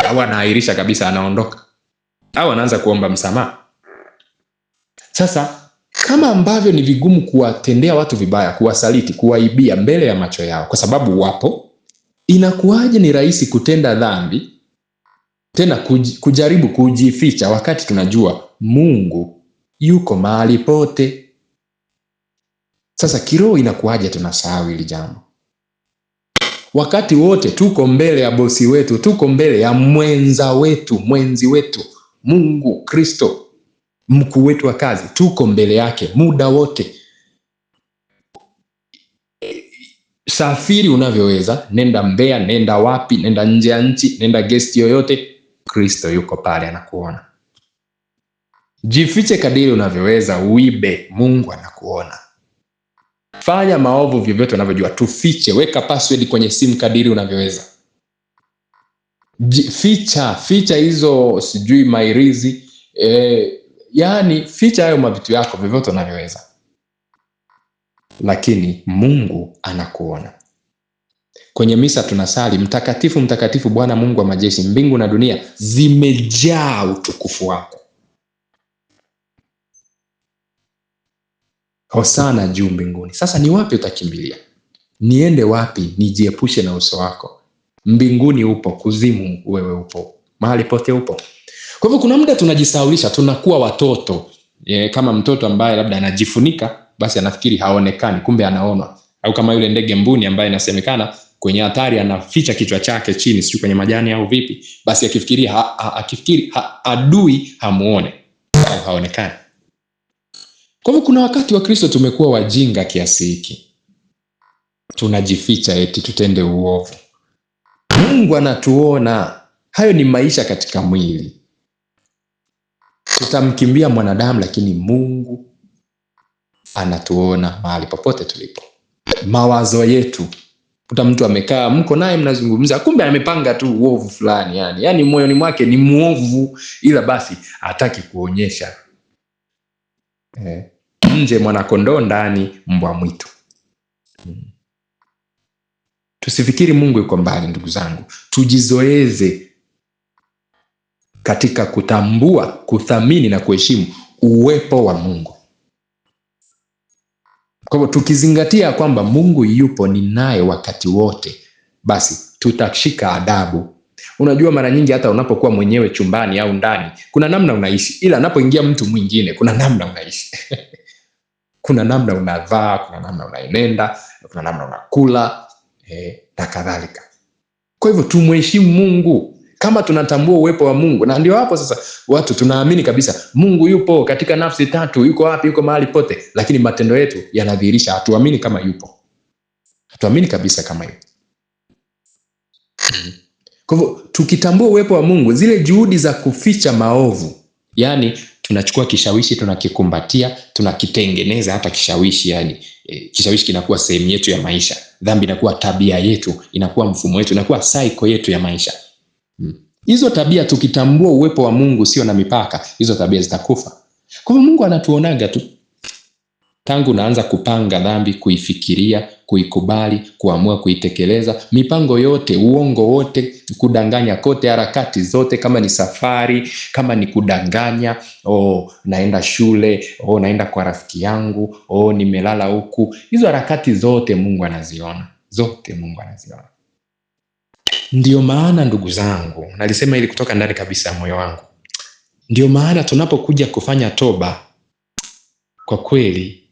au anaahirisha kabisa, anaondoka, au anaanza kuomba msamaha. Sasa kama ambavyo ni vigumu kuwatendea watu vibaya, kuwasaliti, kuwaibia mbele ya macho yao kwa sababu wapo, inakuwaje ni rahisi kutenda dhambi, tena kujaribu kujificha wakati tunajua Mungu yuko mahali pote? Sasa kiroho inakuwaje tunasahau hili jambo? Wakati wote tuko mbele ya bosi wetu, tuko mbele ya mwenzi wetu, Mungu Kristo, mkuu wetu wa kazi, tuko mbele yake muda wote. Safiri unavyoweza, nenda Mbeya, nenda wapi, nenda nje ya nchi, nenda guest yoyote, Kristo yuko pale anakuona. Jifiche kadiri unavyoweza, uibe, Mungu anakuona. Fanya maovu vyovyote unavyojua, tufiche, weka password kwenye simu kadiri unavyoweza. Ficha hizo sijui mairizi, yani ficha hayo mavitu yako vyovyote unavyoweza. Lakini Mungu anakuona. Kwenye misa tunasali, mtakatifu mtakatifu Bwana Mungu wa majeshi, mbingu na dunia zimejaa utukufu wako. Hosana juu mbinguni. Sasa ni wapi utakimbilia? Niende wapi nijiepushe na uso wako? Mbinguni upo, kuzimu wewe upo, mahali pote upo. Kwa hivyo kuna muda tunajisaulisha, tunakuwa watoto. Kama mtoto ambaye labda anajifunika, basi anafikiri haonekani, kumbe anaonwa. Au kama yule ndege mbuni ambaye inasemekana kwenye hatari anaficha kichwa chake chini, sio kwenye majani au vipi, basi akifikiri adui hamuone au haonekani. Kwa hivyo kuna wakati wa Kristo tumekuwa wajinga kiasi hiki, tunajificha eti tutende uovu. Mungu anatuona. Hayo ni maisha katika mwili. Tutamkimbia mwanadamu, lakini Mungu anatuona mahali popote tulipo. Mawazo yetu, kuta mtu amekaa, mko naye mnazungumza, kumbe amepanga tu uovu fulani, yani moyoni mwake ni muovu, ila basi hataki kuonyesha. Nje mwanakondoo, ndani mbwa mwitu. Tusifikiri Mungu yuko mbali, ndugu zangu. Tujizoeze katika kutambua, kuthamini na kuheshimu uwepo wa Mungu. Kwa hivyo tukizingatia kwamba Mungu yupo, ni naye wakati wote, basi tutashika adabu. Unajua mara nyingi hata unapokuwa mwenyewe chumbani au ndani, kuna namna unaishi, ila anapoingia mtu mwingine kuna namna unaishi. Kuna namna unavaa, kuna namna unaenenda, kuna namna unakula, na kadhalika. Kwa hivyo tumheshimu Mungu kama tunatambua uwepo wa Mungu. Na ndio hapo sasa watu tunaamini kabisa Mungu yupo katika nafsi tatu, yuko wapi, yuko mahali pote, lakini matendo yetu yanadhihirisha hatuamini kama yupo. Hatuamini kabisa kama yupo. Kwa hivyo tukitambua uwepo wa Mungu, zile juhudi za kuficha maovu, yani tunachukua kishawishi, tunakikumbatia, tunakitengeneza hata kishawishi, yani kishawishi kinakuwa sehemu yetu ya maisha. Dhambi inakuwa tabia yetu, inakuwa mfumo wetu, inakuwa cycle yetu ya maisha. Hizo tabia tukitambua uwepo wa Mungu sio na mipaka, hizo tabia zitakufa. Kwa hivyo Mungu anatuonaga tu. Tangu naanza kupanga dhambi, kuifikiria, kuikubali, kuamua kuitekeleza, mipango yote, uongo wote, kudanganya kote, harakati zote, kama ni safari, kama ni kudanganya, naenda shule, naenda kwa rafiki yangu, nimelala huku. Hizo harakati zote Mungu anaziona. Zote Mungu anaziona. Ndio maana ndugu zangu, nalisema ili kutoka ndani kabisa ya moyo wangu, ndio maana tunapokuja kufanya toba, kwa kweli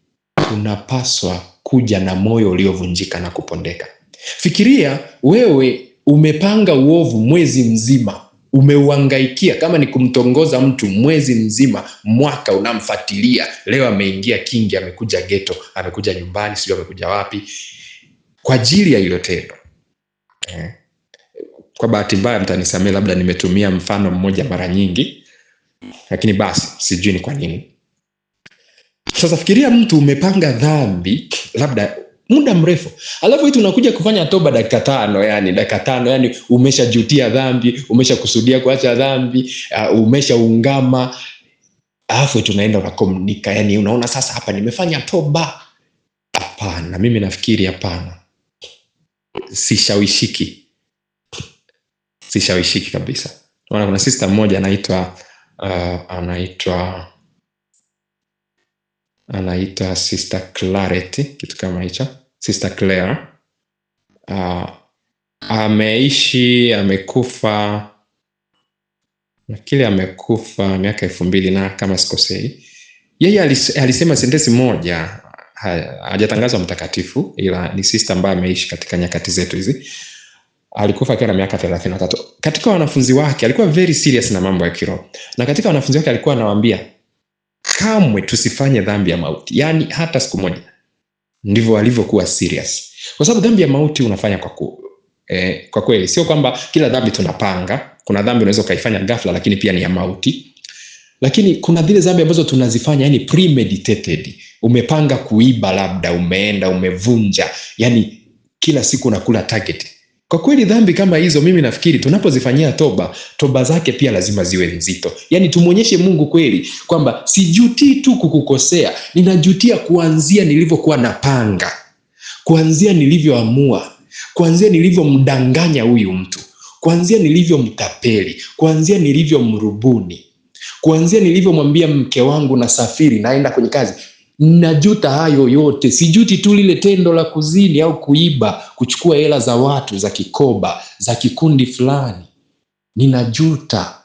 tunapaswa kuja na moyo uliovunjika na kupondeka. Fikiria wewe umepanga uovu mwezi mzima, umeuhangaikia, kama ni kumtongoza mtu mwezi mzima, mwaka unamfuatilia. Leo ameingia Kingi, amekuja ghetto, amekuja nyumbani, sio amekuja wapi, kwa ajili ya hilo tendo. Kwa bahati mbaya mtanisamee, labda nimetumia mfano mmoja mara nyingi, lakini basi sijui ni kwa nini. Sasa fikiria mtu umepanga dhambi labda muda mrefu, alafu hitu unakuja kufanya toba dakika 5, yani umeshajutia dhambi, umeshakusudia kuacha dhambi, umeshaungama, alafu tunaenda unakomunika, yani unaona sasa hapa nimefanya toba. Hapana, mimi nafikiri hapana, sishawishiki kabisa. Kuna sister mmoja anaitwa Sister Clarity, kitu kama hicho, Sister Claire. Amekufa miaka 2000 na kama sikosei. Yeye alisema sentensi moja, hajatangazwa mtakatifu, ila ni sister ambaye ameishi katika nyakati zetu hizi. Alikufa akiwa na miaka 33. Katika wanafunzi wake alikuwa very serious na mambo ya kiroho, na katika wanafunzi wake alikuwa anawaambia kamwe tusifanye dhambi ya mauti, yani hata siku moja. Ndivyo alivyokuwa serious, kwa sababu dhambi ya mauti unafanya kwa kweli. Sio kwamba kila dhambi tunapanga. Kuna dhambi unaweza kaifanya ghafla, lakini pia ni ya mauti. Lakini kuna zile dhambi ambazo tunazifanya yani premeditated. Umepanga kuiba, labda umeenda umevunja, yani kila siku unakula target. Kwa kweli dhambi kama hizo, mimi nafikiri tunapozifanyia toba zake pia lazima ziwe nzito. Yani tumuonyeshe Mungu kweli kwamba sijutii tu kukukosea, ninajutia kuanzia nilivyokuwa napanga, kuanzia nilivyoamua, kuanzia nilivyomdanganya huyu mtu, kuanzia nilivyomtapeli, kuanzia nilivyomrubuni, kuanzia nilivyomwambia mke wangu nasafiri naenda kwenye kazi. Najuta hayo yote. Sijuti tu lile tendo la kuzini au kuiba, kuchukua hela za watu, za kikoba, za kikundi fulani. Ninajuta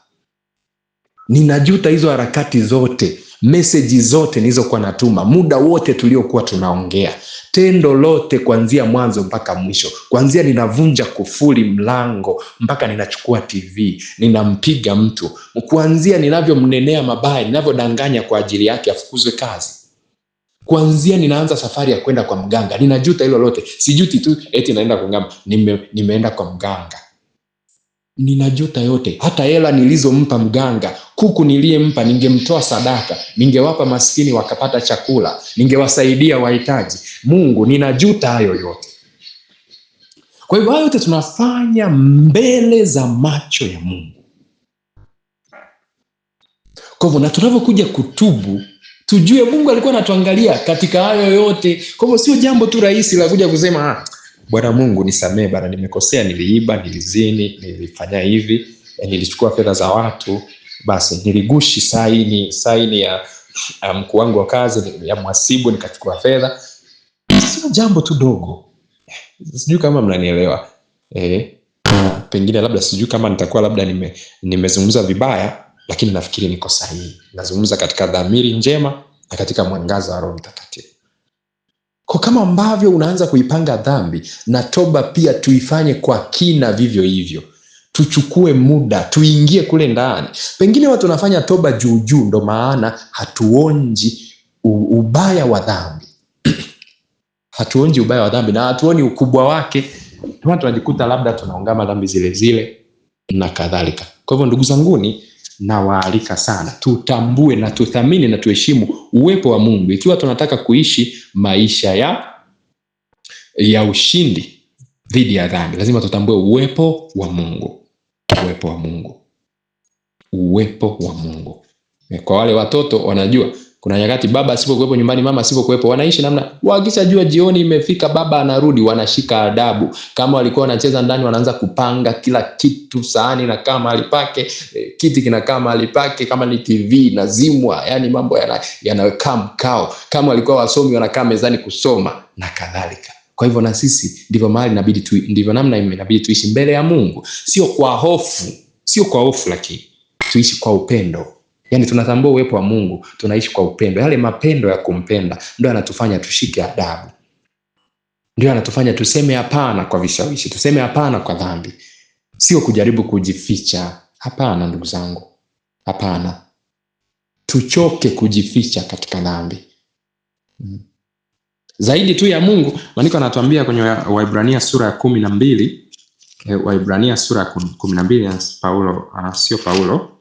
hizo harakati zote, message zote nilizokuwa natuma, muda wote tuliokuwa tunaongea, tendo lote kuanzia mwanzo mpaka mwisho, kuanzia ninavunja kufuli mlango mpaka ninachukua TV, ninampiga mtu, kuanzia ninavyomnenea mabaya, ninavyodanganya kwa ajili yake afukuzwe kazi, kuanzia ninaanza safari ya kwenda kwa mganga. Ninajuta hilo lote. Sijuti tu eti naenda kwa mganga, nimeenda kwa mganga. Ninajuta yote. Hata hela nilizompa mganga, kuku niliyempa, ningemtoa sadaka, ningewapa maskini wakapata chakula, ningewasaidia wahitaji. Mungu, ninajuta hayo yote. Kwa hivyo hayo yote tunafanya mbele za macho ya Mungu. Kwa hivyo na tunapokuja kutubu, tujue Mungu alikuwa anatuangalia katika hayo yote. Kwa hivyo sio jambo tu rahisi la kuja kusema Bwana Mungu nisamee bana, nimekosea, niliiba, nilizini, nilifanya hivi, nilichukua fedha za watu, basi niligushi saini ya mkuu wangu wa kazi, ya mhasibu, nikachukua fedha. Sio jambo tu dogo. Sijui kama mnanielewa. Pengine labda sijui kama nitakuwa labda nimezungumza vibaya, lakini nafikiri niko sahihi. Nazungumza katika dhamiri njema na katika mwangaza wa Roho Mtakatifu. Kwa kama ambavyo unaanza kuipanga dhambi, na toba pia tuifanye kwa kina vivyo hivyo. Tuchukue muda, tuingie kule ndani. Pengine watu wanafanya toba juu, ndo maana hatuonji ubaya wa dhambi. Hatuonji ubaya wa dhambi na hatuoni ukubwa wake. Tunajikuta labda tunaungama dhambi zile zile na kadhalika. Kwa hivyo ndugu zanguni, nawaalika sana tutambue na tuthamini na tuheshimu uwepo wa Mungu. Ikiwa tunataka kuishi maisha ya ushindi dhidi ya dhambi, lazima tutambue uwepo wa Mungu. Uwepo wa Mungu. Kwa wale watoto wanajua kuna nyakati baba asipokuwepo nyumbani, mama asipokuwepo, wanaishi namna. Wakishajua jioni imefika, baba anarudi, wanashika adabu. Kama walikuwa wanacheza ndani, wanaanza kupanga kila kitu, sahani na kama mahali pake, kiti kinakaa mahali pake, kama ni TV nazimwa, yani mambo yanakaa mkao. Kama walikuwa wasomi, wanakaa mezani kusoma na kadhalika. Kwa hivyo na sisi ndivyo namna inabidi tuishi mbele ya Mungu, sio kwa hofu, lakini tuishi kwa upendo. Yaani tunatambua uwepo wa Mungu, tunaishi kwa upendo. Yale mapendo ya kumpenda ndio yanatufanya tushike adabu. Ndio yanatufanya tuseme hapana kwa vishawishi, tuseme hapana kwa dhambi. Sio kujaribu kujificha. Hapana ndugu zangu. Hapana. Tuchoke kujificha katika dhambi. Zaidi tu ya Mungu, maandiko yanatuambia kwenye Waibrania sura ya 12, Waibrania sura ya 12, Paulo, sio Paulo,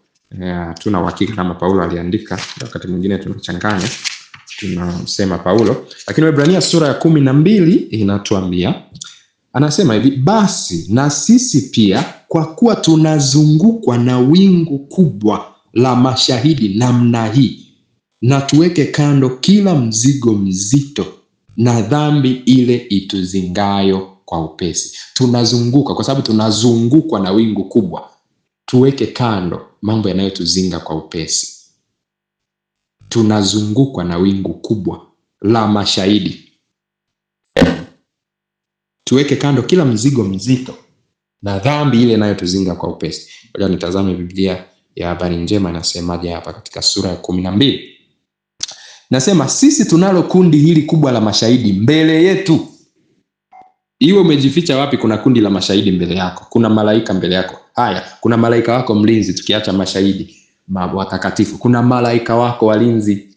tuna uhakika kama Paulo aliandika, wakati mwingine tunachanganya, tunasema Paulo, lakini Waibrania sura ya 12 inatuambia, anasema hivi: basi na sisi pia, kwa kuwa tunazungukwa na wingu kubwa la mashahidi namna hii, na tuweke kando kila mzigo mzito na dhambi ile ituzingayo kwa upesi. Tunazunguka, kwa sababu tunazungukwa na wingu kubwa. Tuweke kando mambo yanayotuzinga kwa upesi. Tunazungukwa na wingu kubwa la mashahidi. Tuweke kando kila mzigo mzito na dhambi ile inayotuzinga kwa upesi. Ngoja nitazame Biblia ya Habari Njema inasemaje hapa katika sura ya 12. Nasema sisi tunalo kundi hili kubwa la mashahidi mbele yetu. Iwe umejificha wapi, kuna kundi la mashahidi mbele yako. Kuna malaika mbele yako. Haya, kuna malaika wako mlinzi, tukiacha mashahidi watakatifu. Kuna malaika wako walinzi.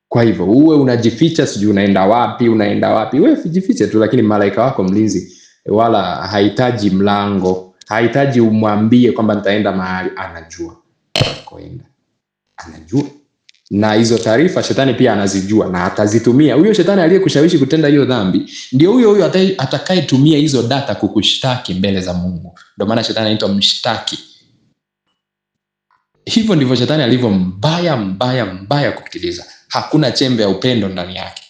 Kwa hivyo uwe unajificha, sijui unaenda wapi, wewe jifiche tu, lakini malaika wako mlinzi wala hahitaji mlango, hahitaji umwambie kwamba nitaenda mahali, anajua koenda. Anajua. Na hizo taarifa shetani pia anazijua na atazitumia. Huyo shetani aliyekushawishi kutenda hiyo dhambi ndio huyo atakayetumia hizo data kukushtaki mbele za Mungu. Ndio maana shetani anaitwa mshtaki. Hivyo ndivyo shetani alivyo mbaya kupitiliza. Hakuna chembe ya upendo ndani yake.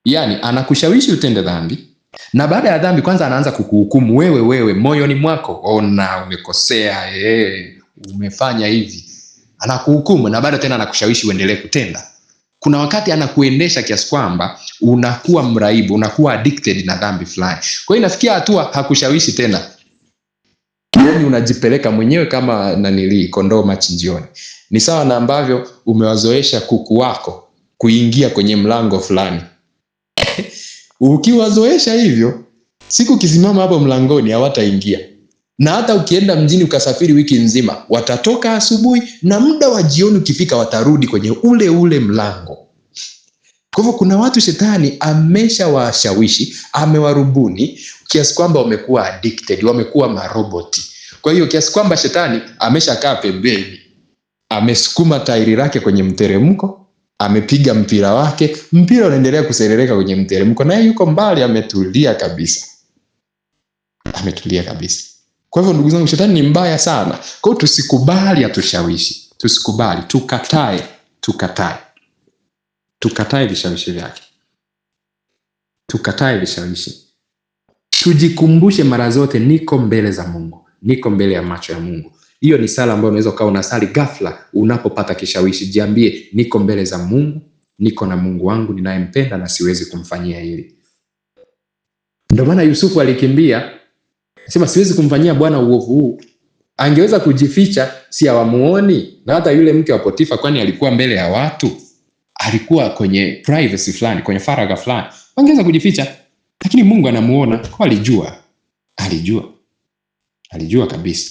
Yaani anakushawishi utende dhambi, na baada ya dhambi kwanza anaanza kukuhukumu wewe moyoni mwako. Ona umekosea, umefanya hivi. Anakuhukumu na baada tena anakushawishi uendelee kutenda. Kuna wakati anakuendesha kiasi kwamba unakuwa mraibu, unakuwa addicted na dhambi fulani. Kwa hiyo inafikia hatua hakushawishi tena. Yaani unajipeleka mwenyewe kama kondoo machinjioni. Ni sawa na ambavyo umewazoesha kuku wako kuingia kwenye mlango fulani. Ukiwazoesha hivyo, siku kisimama hapo mlangoni hawataingia. Na hata ukienda mjini ukasafiri wiki nzima, watatoka asubuhi na muda wa jioni ukifika watarudi kwenye ule mlango. Kwa hivyo kuna watu shetani ameshawashawishi, amewarubuni kiasi kwamba wamekuwa addicted, wamekuwa maroboti. Kwa hiyo kiasi kwamba shetani ameshakaa pembeni, amesukuma tairi lake kwenye mteremko, amepiga mpira wake, mpira unaendelea kuserereka kwenye mteremko, naye yuko mbali, ametulia kabisa. Kwa hivyo ndugu zangu, shetani ni mbaya sana. Kwa hiyo tusikubali atushawishi. Tusikubali, tukatae vishawishi vyake. Tukatae vishawishi. Tujikumbushe mara zote, niko mbele za Mungu, niko mbele ya macho ya Mungu. Hiyo ni sala ambayo unaweza ukawa unasali ghafla unapopata kishawishi. Jiambie, niko mbele za Mungu, niko na Mungu wangu ninayempenda na siwezi kumfanyia hili. Ndio maana Yusufu alikimbia, sema siwezi kumfanyia Bwana uovu huu. Angeweza kujificha, si hawamuoni. Na hata yule mke wa Potifa, kwani alikuwa mbele ya watu? Alikuwa kwenye privacy fulani, kwenye faragha fulani. Angeweza kujificha, lakini Mungu anamuona. Kwa alijua kabisa.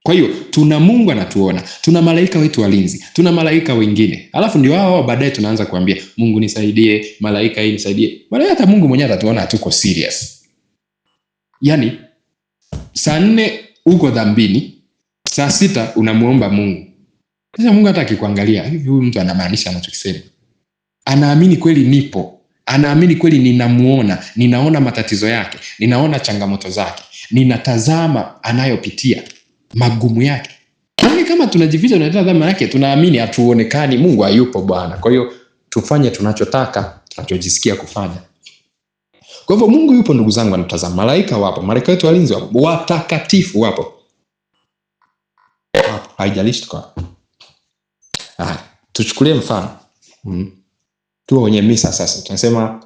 Kwa hiyo tuna Mungu anatuona, tuna malaika wetu walinzi, tuna malaika wengine. Alafu ndio hao baadaye tunaanza kuambia Mungu nisaidie, malaika hii nisaidie. Baadaye hata Mungu mwenyewe atatuona hatuko serious. Yaani saa 4 uko dhambini, saa 6 unamuomba Mungu. Sasa Mungu hata akikuangalia, hivi huyu mtu anamaanisha anachokisema? Anaamini kweli nipo, anaamini kweli ninamuona, ninaona matatizo yake, ninaona changamoto zake, ninatazama anayopitia, magumu yake. Yaani kama tunajificha na dhambi yake, tunaamini hatuonekani, Mungu hayupo Bwana. Kwa hiyo tufanye tunachotaka, tunachojisikia kufanya. Kwa hivyo Mungu yupo ndugu zangu, anatazama. Malaika wapo, malaika wetu walinzi wapo, watakatifu wapo. Haijalishi tuko. Tuchukulie mfano. Tuwe kwenye misa sasa. Tunasema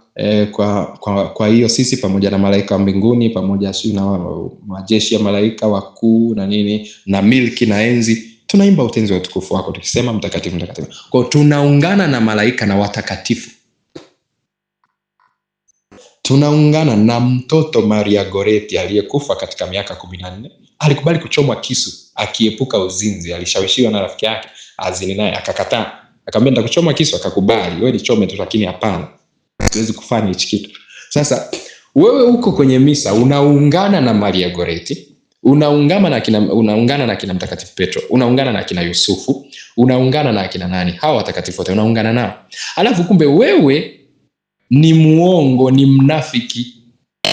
kwa hiyo sisi pamoja na malaika wa mbinguni pamoja na majeshi ya malaika wakuu na nini na milki na enzi tunaimba utenzi wa utukufu wako tukisema mtakatifu mtakatifu. Kwa tunaungana na malaika na watakatifu, tunaungana na mtoto Maria Goretti aliyekufa katika miaka 14. Alikubali kuchomwa kisu akiepuka uzinzi. Alishawishiwa na rafiki yake azini naye akakataa, akamwambia nitakuchoma kisu, akakubali. Wewe nichome tu, lakini hapana, siwezi kufanya hichi kitu. Sasa wewe uko kwenye misa, unaungana na Maria Goretti, unaungana na kina Mtakatifu Petro, unaungana na kina Yusufu, unaungana na kina nani, hawa watakatifu wote unaungana nao. Alafu kumbe wewe ni muongo, ni mnafiki,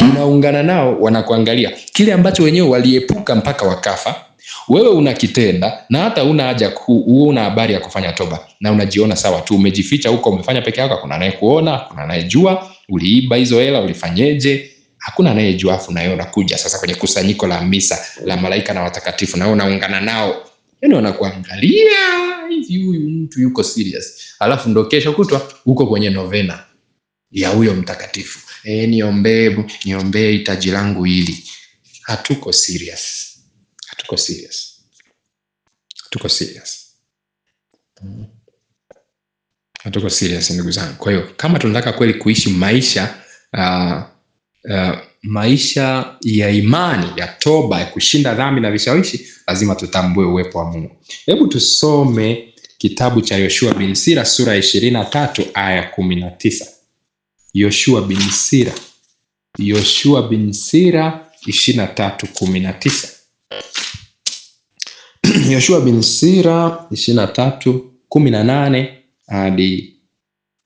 unaungana nao, wanakuangalia kile ambacho wenyewe waliepuka mpaka wakafa, wewe unakitenda, na hata una haja una habari ya kufanya toba, na unajiona sawa tu, umejificha huko, umefanya peke yako, kuna naye kuona, kuna naye jua uliiba hizo hela, ulifanyeje, hakuna naye jua. Afu nayo unakuja sasa kwenye kusanyiko la misa la malaika na watakatifu, na unaungana nao, yani wanakuangalia hivi, huyu mtu yuko serious. Alafu ndo kesho kutwa uko kwenye novena ya huyo mtakatifu, niombee hitaji langu hili. Hatuko serious. Hatuko serious ndugu zangu. Kwa hiyo kama tunataka kweli kuishi maisha ya imani, ya toba, ya kushinda dhambi na vishawishi, lazima tutambue uwepo wa Mungu. Hebu tusome kitabu cha Yoshua bin Sira sura ya 23 aya 19. Yoshua bin Sira 23:19. Yoshua bin Sira 23:18 hadi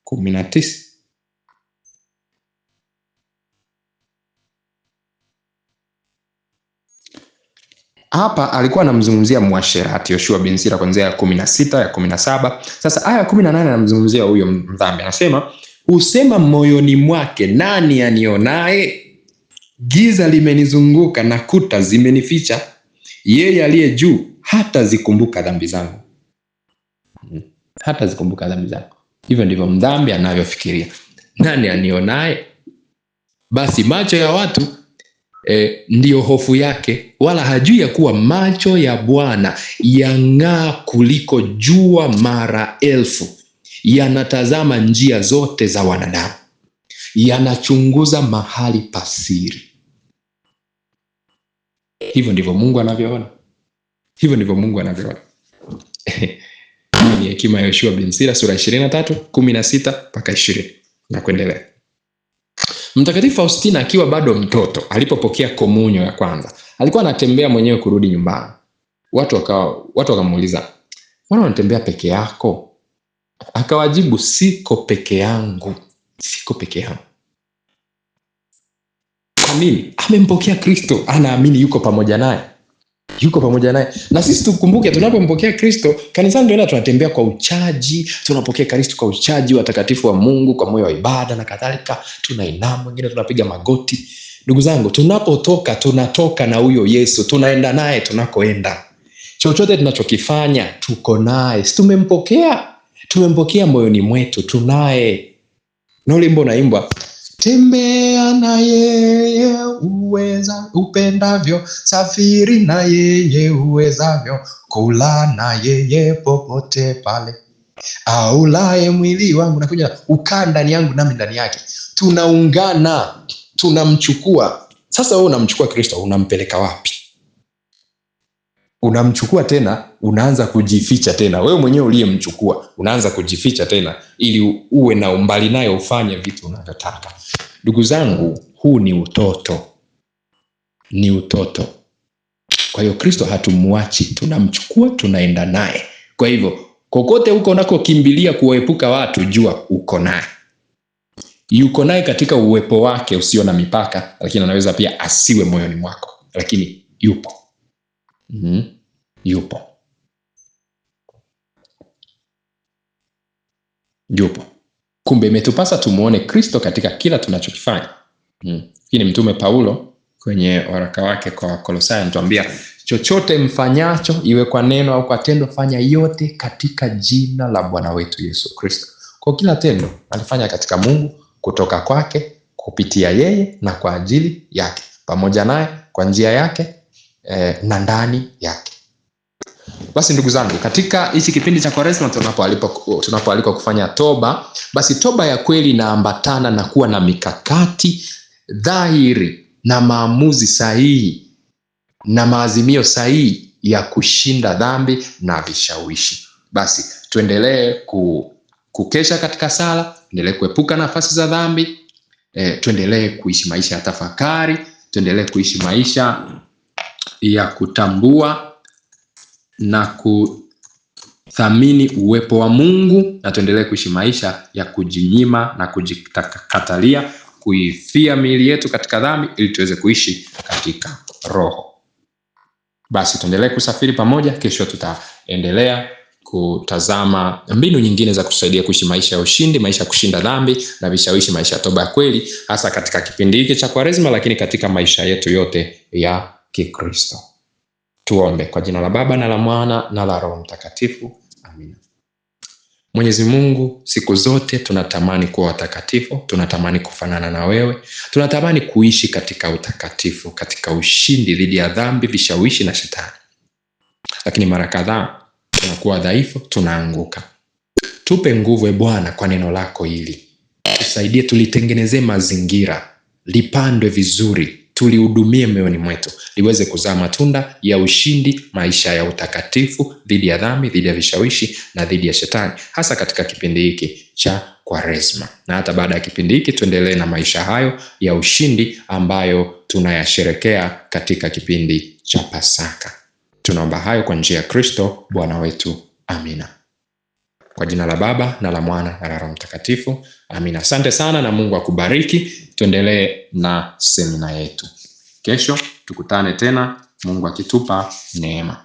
19. Hapa alikuwa anamzungumzia muasherati Yoshua bin Sira kuanzia ya 16 ya 17. Sasa aya 18 anamzungumzia huyo mdhambi, anasema usema moyoni mwake, nani anionaye? Giza limenizunguka na kuta zimenificha. Yeye aliye juu hata zikumbuka dhambi zangu. Hata zikumbuka dhambi zangu. Hivyo ndivyo mdhambi anavyofikiria. Nani anionaye? Basi macho ya watu ndiyo hofu yake, wala hajui ya kuwa macho ya Bwana yang'aa kuliko jua mara 1000. Yanatazama njia zote za wanadamu, yanachunguza mahali pasiri. Hivyo ndivyo Mungu anavyoona. Hii ni hekima ya Yoshua bin Sira sura 23:16 mpaka 20 na kuendelea. Mtakatifu Faustina akiwa bado mtoto, alipopokea komunyo ya kwanza, alikuwa anatembea mwenyewe kurudi nyumbani. Watu wakamuuliza, "Mbona unatembea peke yako?" Akawajibu, siko peke yangu. Kwa nini? Amempokea Kristo, anaamini yuko pamoja naye. Na sisi tukumbuke, tunapompokea Kristo kanisani ndio tunatembea kwa uchaji, tunapokea Kristo kwa uchaji watakatifu wa Mungu kwa moyo wa ibada na kadhalika, tunainama, wengine tunapiga magoti. Ndugu zangu, tunapotoka tunatoka na huyo Yesu, tunaenda naye tunakoenda. Chochote tunachokifanya tuko naye. Tumempokea moyoni mwetu, tunaye. Na ule wimbo unaimbwa, tembea na yeye uweza upendavyo, safiri na yeye uwezavyo, kula na yeye popote pale, aulaye mwili wangu nakuja ukaa ndani yangu nami ndani yake. Tunaungana, tunamchukua. Sasa wewe unamchukua Kristo, unampeleka wapi? Unamchukua tena, unaanza kujificha tena. Wewe mwenyewe uliyemchukua unaanza kujificha tena ili uwe na umbali naye, ufanye vitu unavyotaka. Ndugu zangu, huu ni utoto. Kwa hiyo Kristo hatumuachi, tunamchukua, tunaenda naye. Kwa hivyo kokote huko unakokimbilia kuepuka watu, jua uko naye. Yuko naye katika uwepo wake usio na mipaka, lakini anaweza pia asiwe moyoni mwako, lakini yupo. Yupo. Kumbe imetupasa tumuone Kristo katika kila tunachokifanya. Hii ni Mtume Paulo kwenye waraka wake kwa Kolosai anatuambia, chochote mfanyacho, iwe kwa neno au kwa tendo, fanya yote katika jina la Bwana wetu Yesu Kristo. Kwa kila tendo alifanya katika Mungu, kutoka kwake, kupitia yeye na kwa ajili yake, pamoja naye, kwa njia yake na ndani yake. Basi ndugu zangu, katika hichi kipindi cha Kwaresma tunapoalikwa kufanya toba, basi toba ya kweli inaambatana na kuwa na mikakati dhahiri na maamuzi sahihi na maazimio sahihi ya kushinda dhambi na vishawishi. Basi tuendelee kukesha katika sala, tuendelee kuepuka nafasi za dhambi, tuendelee kuishi maisha ya tafakari, tuendelee kuishi maisha ya kutambua na kuthamini uwepo wa Mungu, na tuendelee kuishi maisha ya kujinyima na kujikatalia, kuifia miili yetu katika dhambi ili tuweze kuishi katika roho. Basi tuendelee kusafiri pamoja. Kesho tutaendelea kutazama mbinu nyingine za kusaidia kuishi maisha ya ushindi, maisha ya kushinda dhambi na vishawishi, maisha ya toba ya kweli, hasa katika kipindi hiki cha Kwaresma, lakini katika maisha yetu yote ya Kikristo. Tuombe. Kwa jina la Baba na la Mwana na la Roho Mtakatifu. Amina. Mwenyezi Mungu, siku zote tunatamani kuwa watakatifu, tunatamani kufanana na wewe, tunatamani kuishi katika utakatifu, katika ushindi dhidi ya dhambi, vishawishi na shetani. Lakini mara kadhaa tunakuwa dhaifu, tunaanguka. Tupe nguvu Bwana kwa neno lako hili. Tusaidie, tulitengenezee mazingira, lipandwe vizuri, tulihudumie mioyoni mwetu, liweze kuzaa matunda ya ushindi, maisha ya utakatifu dhidi ya dhambi, dhidi ya vishawishi na dhidi ya shetani, hasa katika kipindi hiki cha Kwaresma. Na hata baada ya kipindi hiki tuendelee na maisha hayo ya ushindi ambayo tunayasherekea katika kipindi cha Pasaka. Tunaomba hayo kwa njia ya Kristo Bwana wetu. Amina. Kwa jina la Baba na la Mwana na la Roho Mtakatifu. Amina. Asante sana na Mungu akubariki. Tuendelee na semina yetu. Kesho tukutane tena, Mungu akitupa neema.